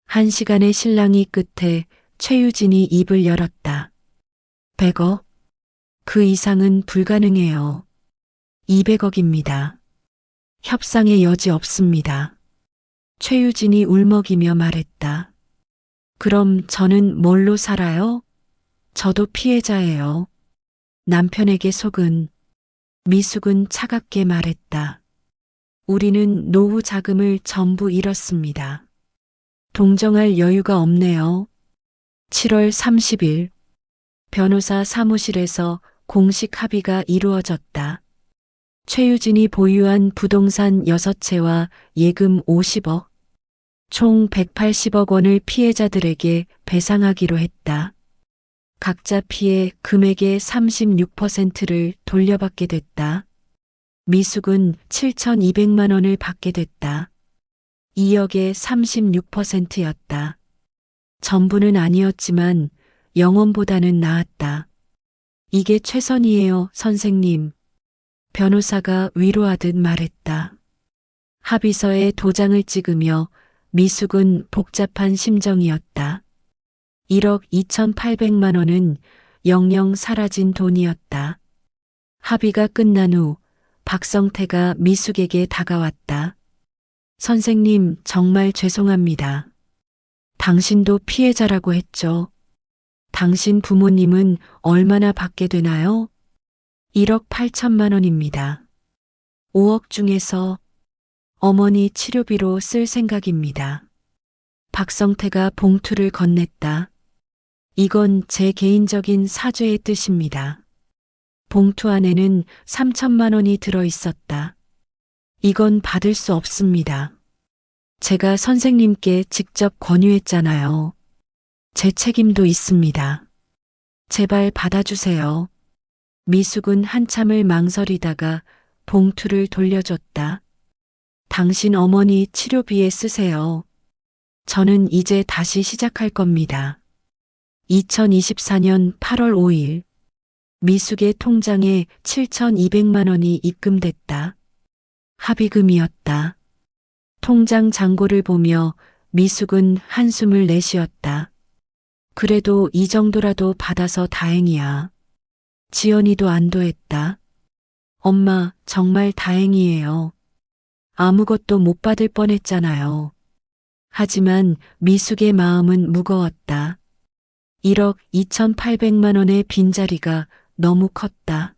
1시간의 실랑이 끝에 최유진이 입을 열었다. 100억? 그 이상은 불가능해요. 200억입니다. 협상의 여지 없습니다. 최유진이 울먹이며 말했다. 그럼 저는 뭘로 살아요? 저도 피해자예요. 남편에게 속은. 미숙은 차갑게 말했다. 우리는 노후 자금을 전부 잃었습니다. 동정할 여유가 없네요. 7월 30일 변호사 사무실에서 공식 합의가 이루어졌다. 최유진이 보유한 부동산 6채와 예금 50억, 총 180억 원을 피해자들에게 배상하기로 했다. 각자 피해 금액의 36%를 돌려받게 됐다. 미숙은 7,200만 원을 받게 됐다. 2억의 36%였다. 전부는 아니었지만 영원보다는 나았다. 이게 최선이에요, 선생님. 변호사가 위로하듯 말했다. 합의서에 도장을 찍으며 미숙은 복잡한 심정이었다. 1억 2,800만 원은 영영 사라진 돈이었다. 합의가 끝난 후 박성태가 미숙에게 다가왔다. 선생님, 정말 죄송합니다. 당신도 피해자라고 했죠. 당신 부모님은 얼마나 받게 되나요? 1억 8천만 원입니다. 5억 중에서 어머니 치료비로 쓸 생각입니다. 박성태가 봉투를 건넸다. 이건 제 개인적인 사죄의 뜻입니다. 봉투 안에는 3천만 원이 들어 있었다. 이건 받을 수 없습니다. 제가 선생님께 직접 권유했잖아요. 제 책임도 있습니다. 제발 받아주세요. 미숙은 한참을 망설이다가 봉투를 돌려줬다. 당신 어머니 치료비에 쓰세요. 저는 이제 다시 시작할 겁니다. 2024년 8월 5일 미숙의 통장에 7,200만 원이 입금됐다. 합의금이었다. 통장 잔고를 보며 미숙은 한숨을 내쉬었다. 그래도 이 정도라도 받아서 다행이야. 지연이도 안도했다. 엄마, 정말 다행이에요. 아무것도 못 받을 뻔했잖아요. 하지만 미숙의 마음은 무거웠다. 1억 2,800만 원의 빈자리가 너무 컸다.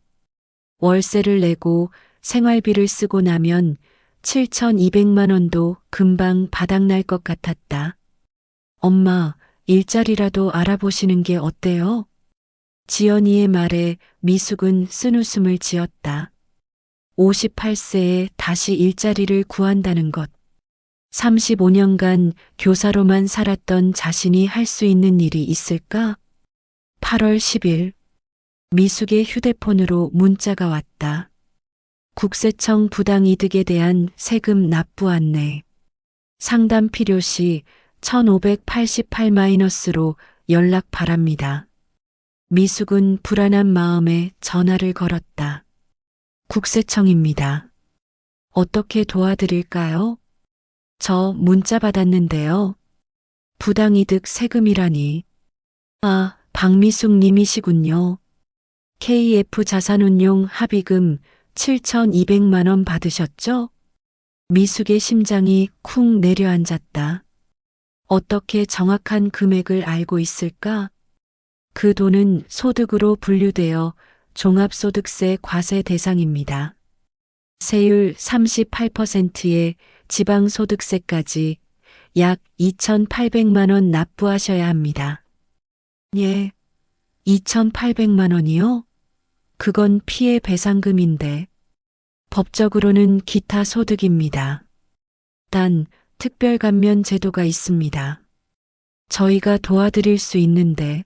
월세를 내고 생활비를 쓰고 나면 7,200만 원도 금방 바닥날 것 같았다. 엄마, 일자리라도 알아보시는 게 어때요? 지연이의 말에 미숙은 쓴웃음을 지었다. 58세에 다시 일자리를 구한다는 것. 35년간 교사로만 살았던 자신이 할 수 있는 일이 있을까? 8월 10일 미숙의 휴대폰으로 문자가 왔다. 국세청 부당이득에 대한 세금 납부 안내. 상담 필요 시 1588-로 연락 바랍니다. 미숙은 불안한 마음에 전화를 걸었다. 국세청입니다. 어떻게 도와드릴까요? 저 문자 받았는데요. 부당이득 세금이라니. 아, 박미숙 님이시군요. KF 자산운용 합의금 7,200만 원 받으셨죠? 미숙의 심장이 쿵 내려앉았다. 어떻게 정확한 금액을 알고 있을까? 그 돈은 소득으로 분류되어 종합소득세 과세 대상입니다. 세율 38%의 지방소득세까지 약 2,800만 원 납부하셔야 합니다. 예, 2,800만 원이요? 그건 피해 배상금인데 법적으로는 기타 소득입니다. 단 특별감면 제도가 있습니다. 저희가 도와드릴 수 있는데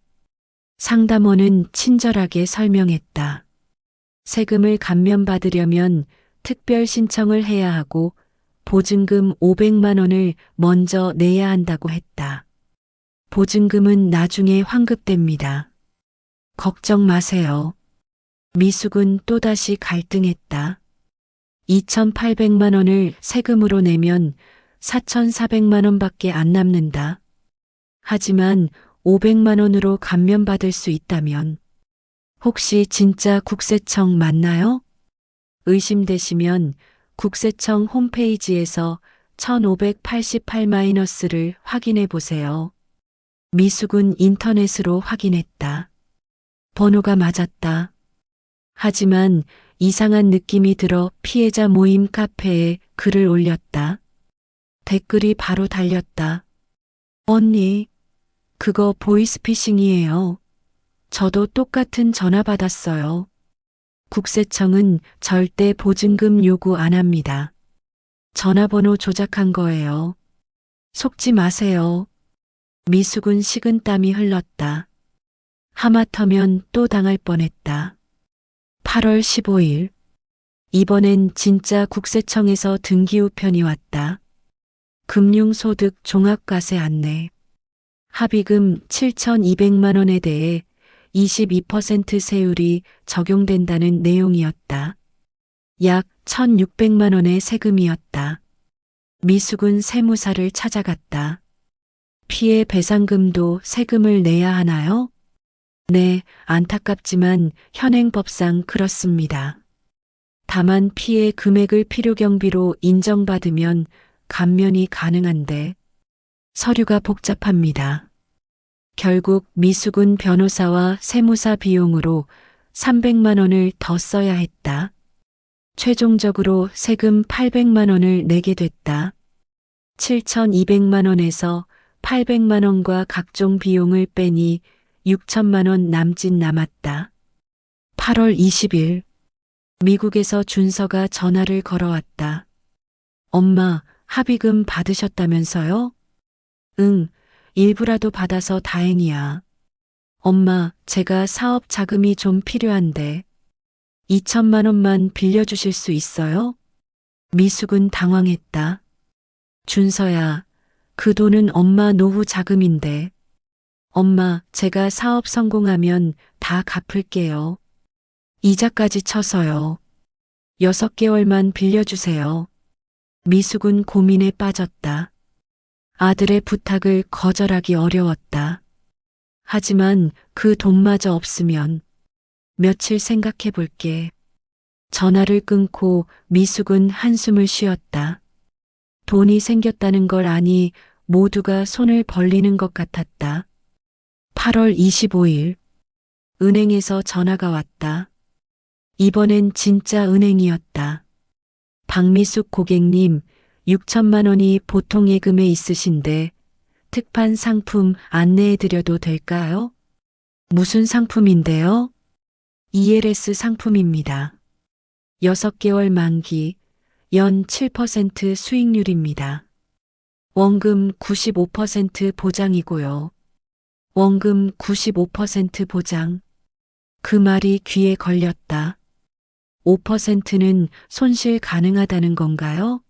상담원은 친절하게 설명했다. 세금을 감면받으려면 특별 신청을 해야 하고 보증금 500만 원을 먼저 내야 한다고 했다. 보증금은 나중에 환급됩니다. 걱정 마세요. 미숙은 또다시 갈등했다. 2,800만 원을 세금으로 내면 4,400만 원밖에 안 남는다. 하지만 500만 원으로 감면받을 수 있다면 혹시 진짜 국세청 맞나요? 의심되시면 국세청 홈페이지에서 1588-를 확인해 보세요. 미숙은 인터넷으로 확인했다. 번호가 맞았다. 하지만 이상한 느낌이 들어 피해자 모임 카페에 글을 올렸다. 댓글이 바로 달렸다. 언니, 그거 보이스피싱이에요. 저도 똑같은 전화 받았어요. 국세청은 절대 보증금 요구 안 합니다. 전화번호 조작한 거예요. 속지 마세요. 미숙은 식은땀이 흘렀다. 하마터면 또 당할 뻔했다. 8월 15일. 이번엔 진짜 국세청에서 등기 우편이 왔다. 금융소득 종합과세 안내. 합의금 7,200만 원에 대해 22% 세율이 적용된다는 내용이었다. 약 1,600만 원의 세금이었다. 미숙은 세무사를 찾아갔다. 피해 배상금도 세금을 내야 하나요? 네, 안타깝지만 현행법상 그렇습니다. 다만 피해 금액을 필요경비로 인정받으면 감면이 가능한데 서류가 복잡합니다. 결국 미숙은 변호사와 세무사 비용으로 300만 원을 더 써야 했다. 최종적으로 세금 800만 원을 내게 됐다. 7,200만 원에서 800만 원과 각종 비용을 빼니 6천만 원 남짓 남았다. 8월 20일. 미국에서 준서가 전화를 걸어왔다. 엄마, 합의금 받으셨다면서요? 응, 일부라도 받아서 다행이야. 엄마, 제가 사업 자금이 좀 필요한데 2천만 원만 빌려주실 수 있어요? 미숙은 당황했다. 준서야, 그 돈은 엄마 노후 자금인데. 엄마, 제가 사업 성공하면 다 갚을게요. 이자까지 쳐서요. 6개월만 빌려주세요. 미숙은 고민에 빠졌다. 아들의 부탁을 거절하기 어려웠다. 하지만 그 돈마저 없으면 며칠 생각해 볼게. 전화를 끊고 미숙은 한숨을 쉬었다. 돈이 생겼다는 걸 아니 모두가 손을 벌리는 것 같았다. 8월 25일. 은행에서 전화가 왔다. 이번엔 진짜 은행이었다. 박미숙 고객님, 6천만 원이 보통 예금에 있으신데 특판 상품 안내해드려도 될까요? 무슨 상품인데요? ELS 상품입니다. 6개월 만기, 연 7% 수익률입니다. 원금 95% 보장이고요. 원금 95% 보장. 그 말이 귀에 걸렸다. 5%는 손실 가능하다는 건가요?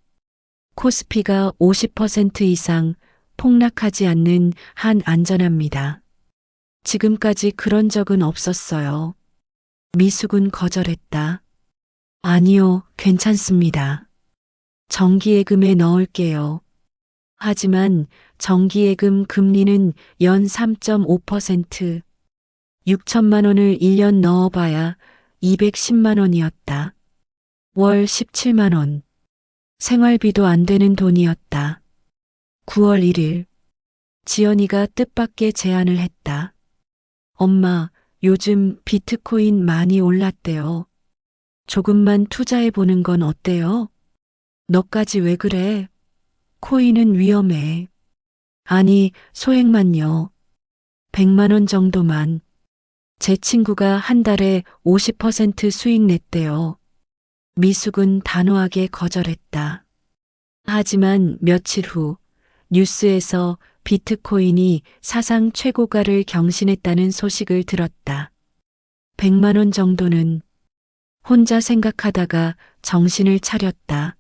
코스피가 50% 이상 폭락하지 않는 한 안전합니다. 지금까지 그런 적은 없었어요. 미숙은 거절했다. 아니요, 괜찮습니다. 정기예금에 넣을게요. 하지만 정기예금 금리는 연 3.5%, 6천만 원을 1년 넣어봐야 210만 원이었다. 월 17만 원. 생활비도 안 되는 돈이었다. 9월 1일. 지연이가 뜻밖의 제안을 했다. 엄마, 요즘 비트코인 많이 올랐대요. 조금만 투자해보는 건 어때요? 너까지 왜 그래? 코인은 위험해. 아니, 소액만요. 100만 원 정도만. 제 친구가 한 달에 50% 수익 냈대요. 미숙은 단호하게 거절했다. 하지만 며칠 후 뉴스에서 비트코인이 사상 최고가를 경신했다는 소식을 들었다. 100만 원 정도는. 혼자 생각하다가 정신을 차렸다.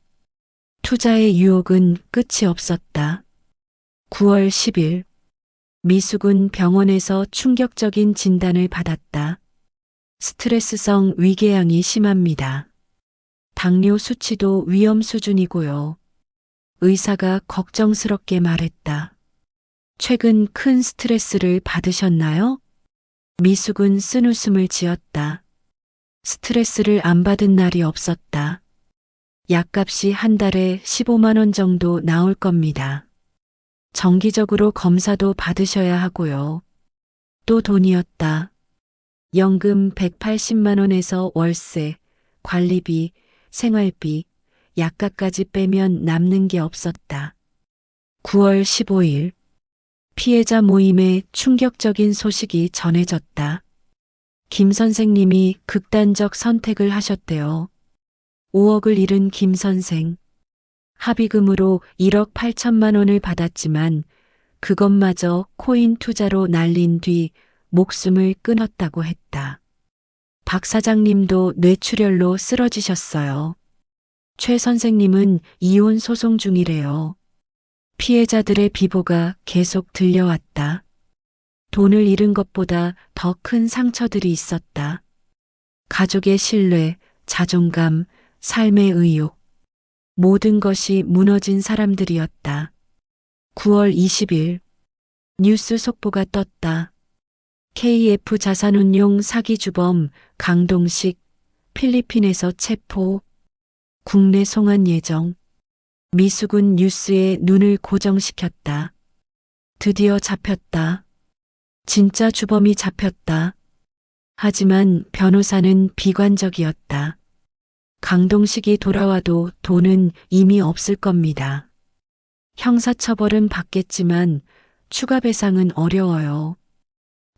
투자의 유혹은 끝이 없었다. 9월 10일. 미숙은 병원에서 충격적인 진단을 받았다. 스트레스성 위궤양이 심합니다. 당뇨 수치도 위험 수준이고요. 의사가 걱정스럽게 말했다. 최근 큰 스트레스를 받으셨나요? 미숙은 쓴웃음을 지었다. 스트레스를 안 받은 날이 없었다. 약값이 한 달에 15만 원 정도 나올 겁니다. 정기적으로 검사도 받으셔야 하고요. 또 돈이었다. 연금 180만 원에서 월세, 관리비, 생활비, 약값까지 빼면 남는 게 없었다. 9월 15일. 피해자 모임에 충격적인 소식이 전해졌다. 김 선생님이 극단적 선택을 하셨대요. 5억을 잃은 김 선생. 합의금으로 1억 8천만 원을 받았지만 그것마저 코인 투자로 날린 뒤 목숨을 끊었다고 했다. 박 사장님도 뇌출혈로 쓰러지셨어요. 최 선생님은 이혼 소송 중이래요. 피해자들의 비보가 계속 들려왔다. 돈을 잃은 것보다 더 큰 상처들이 있었다. 가족의 신뢰, 자존감, 삶의 의욕, 모든 것이 무너진 사람들이었다. 9월 20일 뉴스 속보가 떴다. KF 자산운용 사기 주범 강동식 필리핀에서 체포, 국내 송환 예정. 미숙은 뉴스에 눈을 고정시켰다. 드디어 잡혔다. 진짜 주범이 잡혔다. 하지만 변호사는 비관적이었다. 강동식이 돌아와도 돈은 이미 없을 겁니다. 형사처벌은 받겠지만 추가 배상은 어려워요.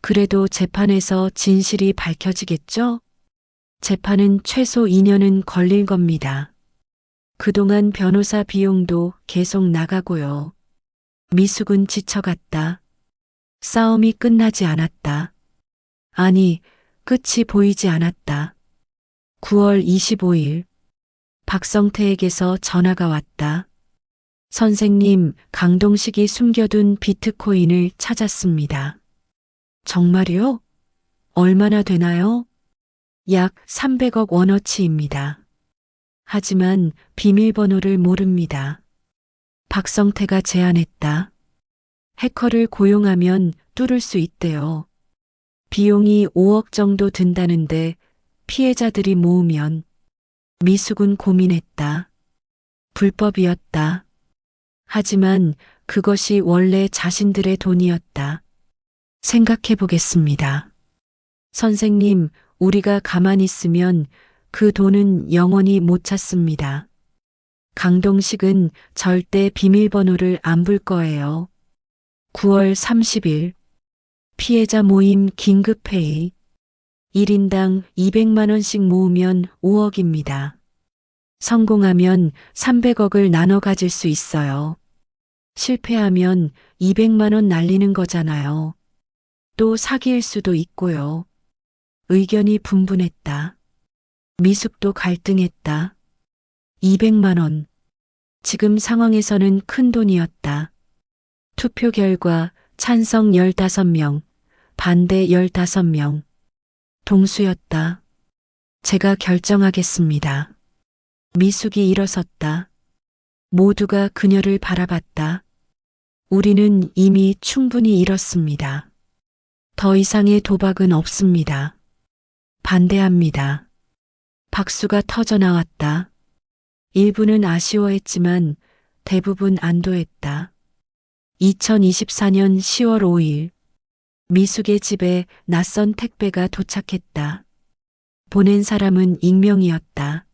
그래도 재판에서 진실이 밝혀지겠죠? 재판은 최소 2년은 걸릴 겁니다. 그동안 변호사 비용도 계속 나가고요. 미숙은 지쳐갔다. 싸움이 끝나지 않았다. 아니, 끝이 보이지 않았다. 9월 25일 박성태에게서 전화가 왔다. 선생님, 강동식이 숨겨둔 비트코인을 찾았습니다. 정말요? 얼마나 되나요? 약 300억 원어치입니다. 하지만 비밀번호를 모릅니다. 박성태가 제안했다. 해커를 고용하면 뚫을 수 있대요. 비용이 5억 정도 든다는데 피해자들이 모으면. 미숙은 고민했다. 불법이었다. 하지만 그것이 원래 자신들의 돈이었다. 생각해 보겠습니다. 선생님, 우리가 가만히 있으면 그 돈은 영원히 못 찾습니다. 강동식은 절대 비밀번호를 안 불 거예요. 9월 30일 피해자 모임 긴급회의. 1인당 200만 원씩 모으면 5억입니다. 성공하면 300억을 나눠 가질 수 있어요. 실패하면 200만 원 날리는 거잖아요. 또 사기일 수도 있고요. 의견이 분분했다. 미숙도 갈등했다. 200만 원. 지금 상황에서는 큰 돈이었다. 투표 결과 찬성 15명, 반대 15명. 동수였다. 제가 결정하겠습니다. 미숙이 일어섰다. 모두가 그녀를 바라봤다. 우리는 이미 충분히 잃었습니다. 더 이상의 도박은 없습니다. 반대합니다. 박수가 터져 나왔다. 일부는 아쉬워했지만 대부분 안도했다. 2024년 10월 5일 미숙의 집에 낯선 택배가 도착했다. 보낸 사람은 익명이었다.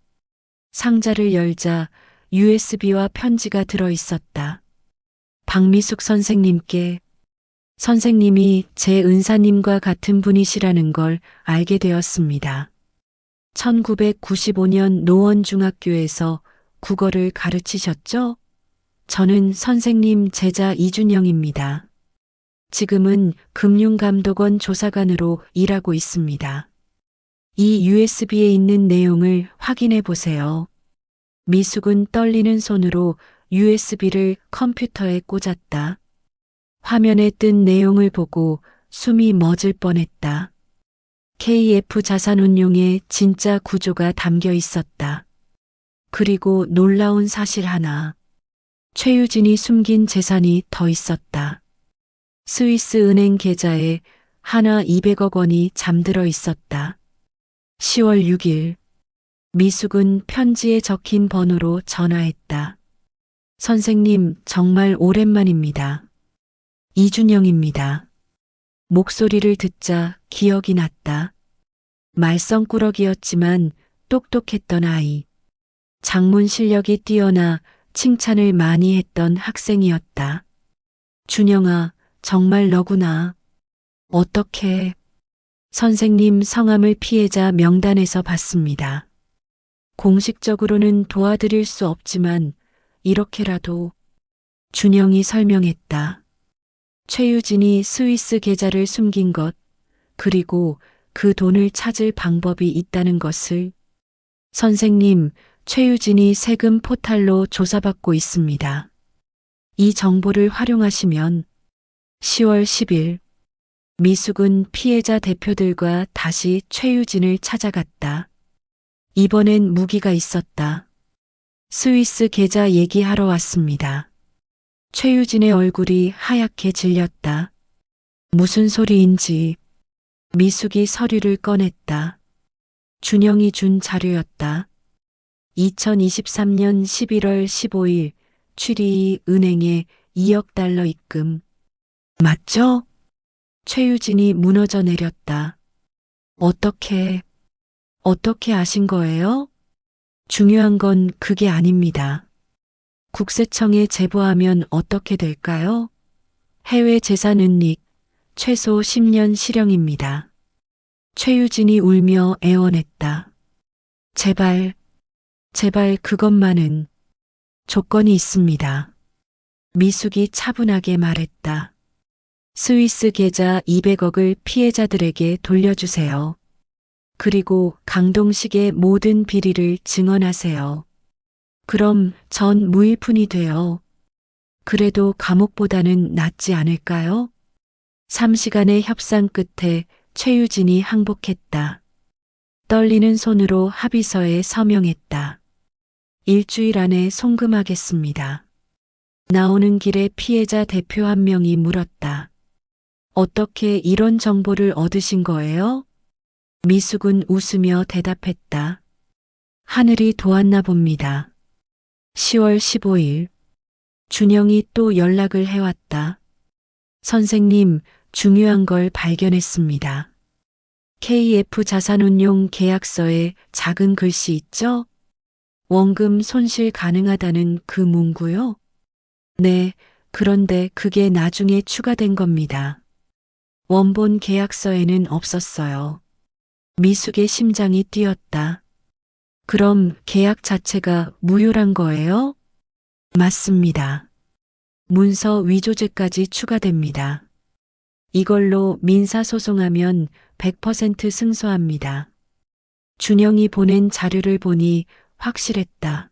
상자를 열자 USB와 편지가 들어 있었다. 박미숙 선생님께. 선생님이 제 은사님과 같은 분이시라는 걸 알게 되었습니다. 1995년 노원중학교에서 국어를 가르치셨죠? 저는 선생님 제자 이준영입니다. 지금은 금융감독원 조사관으로 일하고 있습니다. 이 USB에 있는 내용을 확인해 보세요. 미숙은 떨리는 손으로 USB를 컴퓨터에 꽂았다. 화면에 뜬 내용을 보고 숨이 멎을 뻔했다. KF 자산운용의 진짜 구조가 담겨 있었다. 그리고 놀라운 사실 하나. 최유진이 숨긴 재산이 더 있었다. 스위스 은행 계좌에 하나 200억 원이 잠들어 있었다. 10월 6일 미숙은 편지에 적힌 번호로 전화했다. 선생님, 정말 오랜만입니다. 이준영입니다. 목소리를 듣자 기억이 났다. 말썽꾸러기였지만 똑똑했던 아이. 작문 실력이 뛰어나 칭찬을 많이 했던 학생이었다. 준영아, 정말 너구나. 어떻게? 선생님 성함을 피해자 명단에서 봤습니다. 공식적으로는 도와드릴 수 없지만 이렇게라도. 준영이 설명했다. 최유진이 스위스 계좌를 숨긴 것, 그리고 그 돈을 찾을 방법이 있다는 것을. 선생님, 최유진이 세금 포탈로 조사받고 있습니다. 이 정보를 활용하시면 10월 10일 미숙은 피해자 대표들과 다시 최유진을 찾아갔다. 이번엔 무기가 있었다. 스위스 계좌 얘기하러 왔습니다. 최유진의 얼굴이 하얗게 질렸다. 무슨 소리인지. 미숙이 서류를 꺼냈다. 준영이 준 자료였다. 2023년 11월 15일 취리히 은행에 2억 달러 입금. 맞죠? 최유진이 무너져 내렸다. 어떻게 아신 거예요? 중요한 건 그게 아닙니다. 국세청에 제보하면 어떻게 될까요? 해외 재산 은닉, 최소 10년 실형입니다. 최유진이 울며 애원했다. 제발 그것만은. 조건이 있습니다. 미숙이 차분하게 말했다. 스위스 계좌 200억을 피해자들에게 돌려주세요. 그리고 강동식의 모든 비리를 증언하세요. 그럼 전 무일푼이 돼요. 그래도 감옥보다는 낫지 않을까요? 3시간의 협상 끝에 최유진이 항복했다. 떨리는 손으로 합의서에 서명했다. 일주일 안에 송금하겠습니다. 나오는 길에 피해자 대표 한 명이 물었다. 어떻게 이런 정보를 얻으신 거예요? 미숙은 웃으며 대답했다. 하늘이 도왔나 봅니다. 10월 15일 준영이 또 연락을 해왔다. 선생님, 중요한 걸 발견했습니다. KF 자산운용 계약서에 작은 글씨 있죠? 원금 손실 가능하다는 그 문구요? 네, 그런데 그게 나중에 추가된 겁니다. 원본 계약서에는 없었어요. 미숙의 심장이 뛰었다. 그럼 계약 자체가 무효란 거예요? 맞습니다. 문서 위조죄까지 추가됩니다. 이걸로 민사소송하면 100% 승소합니다. 준영이 보낸 자료를 보니 확실했다.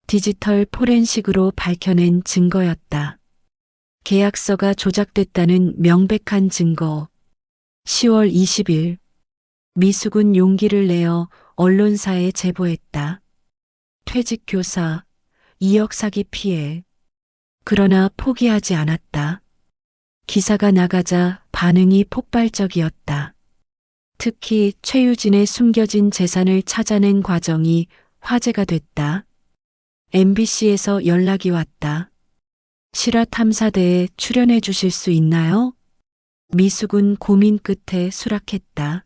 디지털 포렌식으로 밝혀낸 증거였다. 계약서가 조작됐다는 명백한 증거. 10월 20일 미숙은 용기를 내어 언론사에 제보했다. 퇴직 교사, 2억 사기 피해. 그러나 포기하지 않았다. 기사가 나가자 반응이 폭발적이었다. 특히 최유진의 숨겨진 재산을 찾아낸 과정이 화제가 됐다. MBC에서 연락이 왔다. 실화 탐사대에 출연해 주실 수 있나요? 미숙은 고민 끝에 수락했다.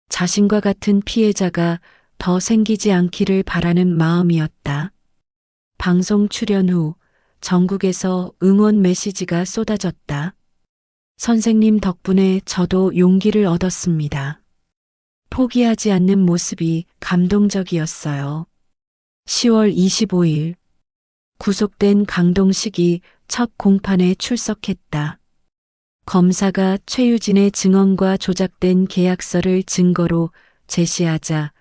자신과 같은 피해자가 더 생기지 않기를 바라는 마음이었다. 방송 출연 후 전국에서 응원 메시지가 쏟아졌다. 선생님 덕분에 저도 용기를 얻었습니다. 포기하지 않는 모습이 감동적이었어요. 10월 25일 구속된 강동식이 첫 공판에 출석했다. 검사가 최유진의 증언과 조작된 계약서를 증거로 제시하자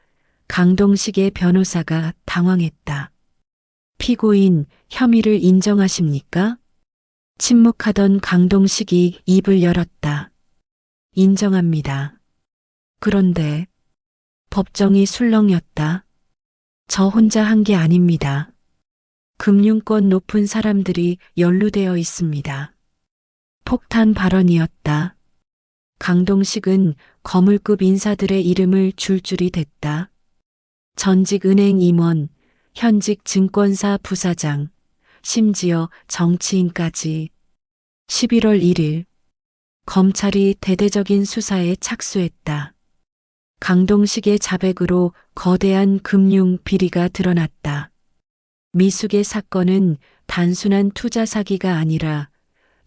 강동식의 변호사가 당황했다. 피고인 혐의를 인정하십니까? 침묵하던 강동식이 입을 열었다. 인정합니다. 그런데 법정이 술렁였다. 저 혼자 한 게 아닙니다. 금융권 높은 사람들이 연루되어 있습니다. 폭탄 발언이었다. 강동식은 거물급 인사들의 이름을 줄줄이 댔다. 전직 은행 임원, 현직 증권사 부사장, 심지어 정치인까지. 11월 1일 검찰이 대대적인 수사에 착수했다. 강동식의 자백으로 거대한 금융 비리가 드러났다. 미숙의 사건은 단순한 투자 사기가 아니라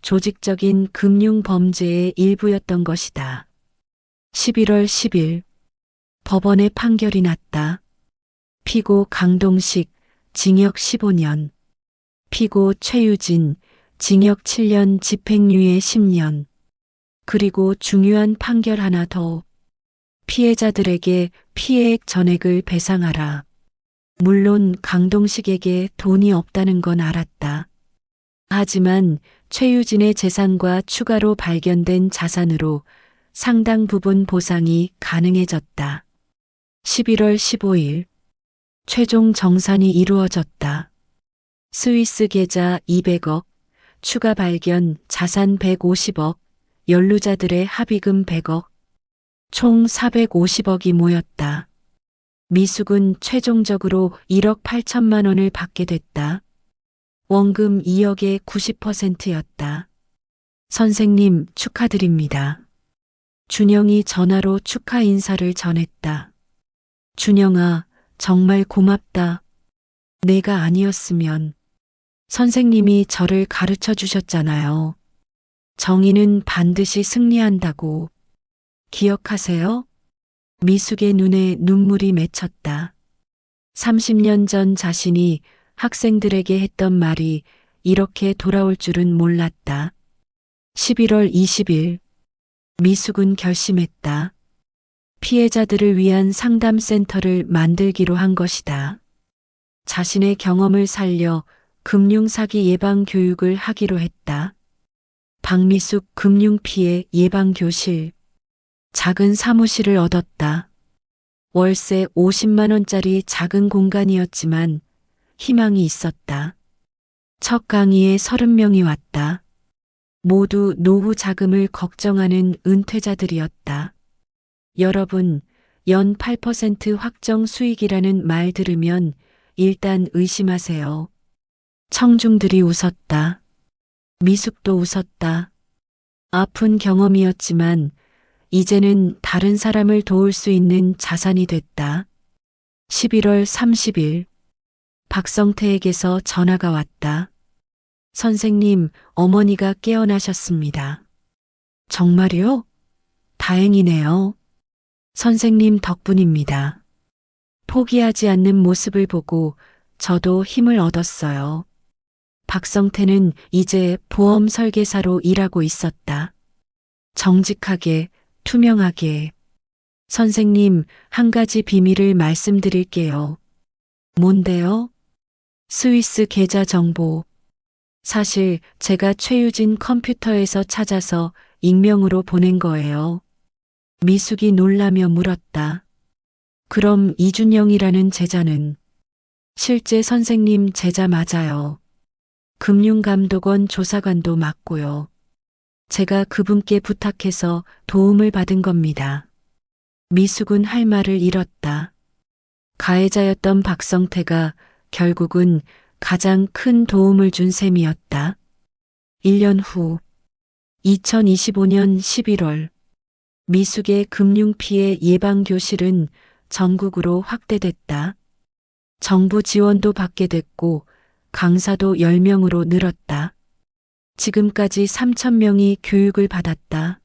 조직적인 금융 범죄의 일부였던 것이다. 11월 10일 법원의 판결이 났다. 피고 강동식 징역 15년, 피고 최유진 징역 7년 집행유예 10년. 그리고 중요한 판결 하나 더. 피해자들에게 피해액 전액을 배상하라. 물론 강동식에게 돈이 없다는 건 알았다. 하지만 최유진의 재산과 추가로 발견된 자산으로 상당 부분 보상이 가능해졌다. 11월 15일 최종 정산이 이루어졌다. 스위스 계좌 200억, 추가 발견 자산 150억, 연루자들의 합의금 100억, 총 450억이 모였다. 미숙은 최종적으로 1억 8천만 원을 받게 됐다. 원금 2억의 90%였다. 선생님 축하드립니다. 준영이 전화로 축하 인사를 전했다. 준영아, 정말 고맙다. 내가 아니었으면 선생님이 저를 가르쳐 주셨잖아요. 정의는 반드시 승리한다고. 기억하세요? 미숙의 눈에 눈물이 맺혔다. 30년 전 자신이 학생들에게 했던 말이 이렇게 돌아올 줄은 몰랐다. 11월 20일 미숙은 결심했다. 피해자들을 위한 상담센터를 만들기로 한 것이다. 자신의 경험을 살려 금융사기 예방 교육을 하기로 했다. 박미숙 금융피해 예방교실. 작은 사무실을 얻었다. 월세 50만 원짜리 작은 공간이었지만 희망이 있었다. 첫 강의에 30명이 왔다. 모두 노후 자금을 걱정하는 은퇴자들이었다. 여러분, 연 8% 확정 수익이라는 말 들으면 일단 의심하세요. 청중들이 웃었다. 미숙도 웃었다. 아픈 경험이었지만 이제는 다른 사람을 도울 수 있는 자산이 됐다. 11월 30일 박성태에게서 전화가 왔다. 선생님, 어머니가 깨어나셨습니다. 정말요? 다행이네요. 선생님 덕분입니다. 포기하지 않는 모습을 보고 저도 힘을 얻었어요. 박성태는 이제 보험 설계사로 일하고 있었다. 정직하게, 투명하게. 선생님, 한 가지 비밀을 말씀드릴게요. 뭔데요? 스위스 계좌 정보. 사실 제가 최유진 컴퓨터에서 찾아서 익명으로 보낸 거예요. 미숙이 놀라며 물었다. 그럼 이준영이라는 제자는? 실제 선생님 제자 맞아요. 금융감독원 조사관도 맞고요. 제가 그분께 부탁해서 도움을 받은 겁니다. 미숙은 할 말을 잃었다. 가해자였던 박성태가 결국은 가장 큰 도움을 준 셈이었다. 1년 후 2025년 11월 미숙의 금융피해 예방교실은 전국으로 확대됐다. 정부 지원도 받게 됐고 강사도 10명으로 늘었다. 지금까지 3,000명이 교육을 받았다.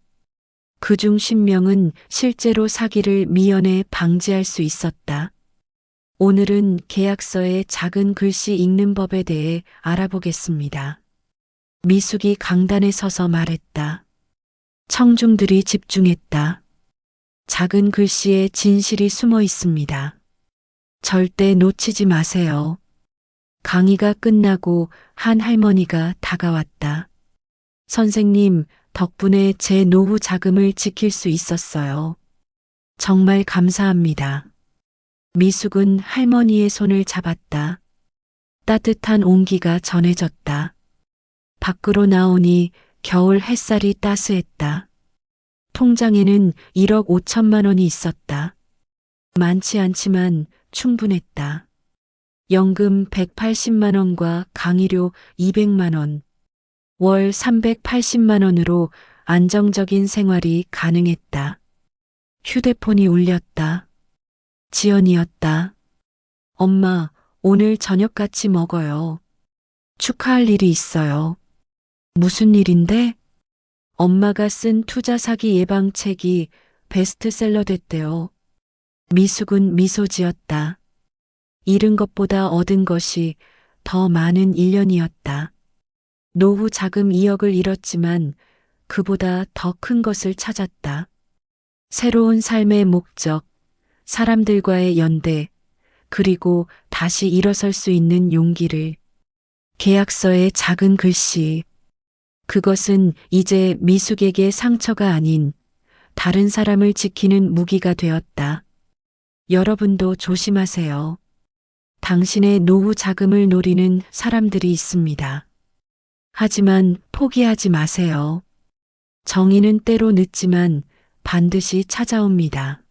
그중 10명은 실제로 사기를 미연에 방지할 수 있었다. 오늘은 계약서에 작은 글씨 읽는 법에 대해 알아보겠습니다. 미숙이 강단에 서서 말했다. 청중들이 집중했다. 작은 글씨에 진실이 숨어 있습니다. 절대 놓치지 마세요. 강의가 끝나고 한 할머니가 다가왔다. 선생님, 덕분에 제 노후 자금을 지킬 수 있었어요. 정말 감사합니다. 미숙은 할머니의 손을 잡았다. 따뜻한 온기가 전해졌다. 밖으로 나오니 겨울 햇살이 따스했다. 통장에는 1억 5천만 원이 있었다. 많지 않지만 충분했다. 연금 180만 원과 강의료 200만 원, 월 380만 원으로 안정적인 생활이 가능했다. 휴대폰이 울렸다. 지연이었다. 엄마, 오늘 저녁 같이 먹어요. 축하할 일이 있어요. 무슨 일인데? 엄마가 쓴 투자 사기 예방 책이 베스트셀러 됐대요. 미숙은 미소 지었다. 잃은 것보다 얻은 것이 더 많은 1년이었다. 노후 자금 2억을 잃었지만 그보다 더 큰 것을 찾았다. 새로운 삶의 목적, 사람들과의 연대, 그리고 다시 일어설 수 있는 용기를. 계약서의 작은 글씨. 그것은 이제 미숙에게 상처가 아닌 다른 사람을 지키는 무기가 되었다. 여러분도 조심하세요. 당신의 노후 자금을 노리는 사람들이 있습니다. 하지만 포기하지 마세요. 정의는 때로 늦지만 반드시 찾아옵니다.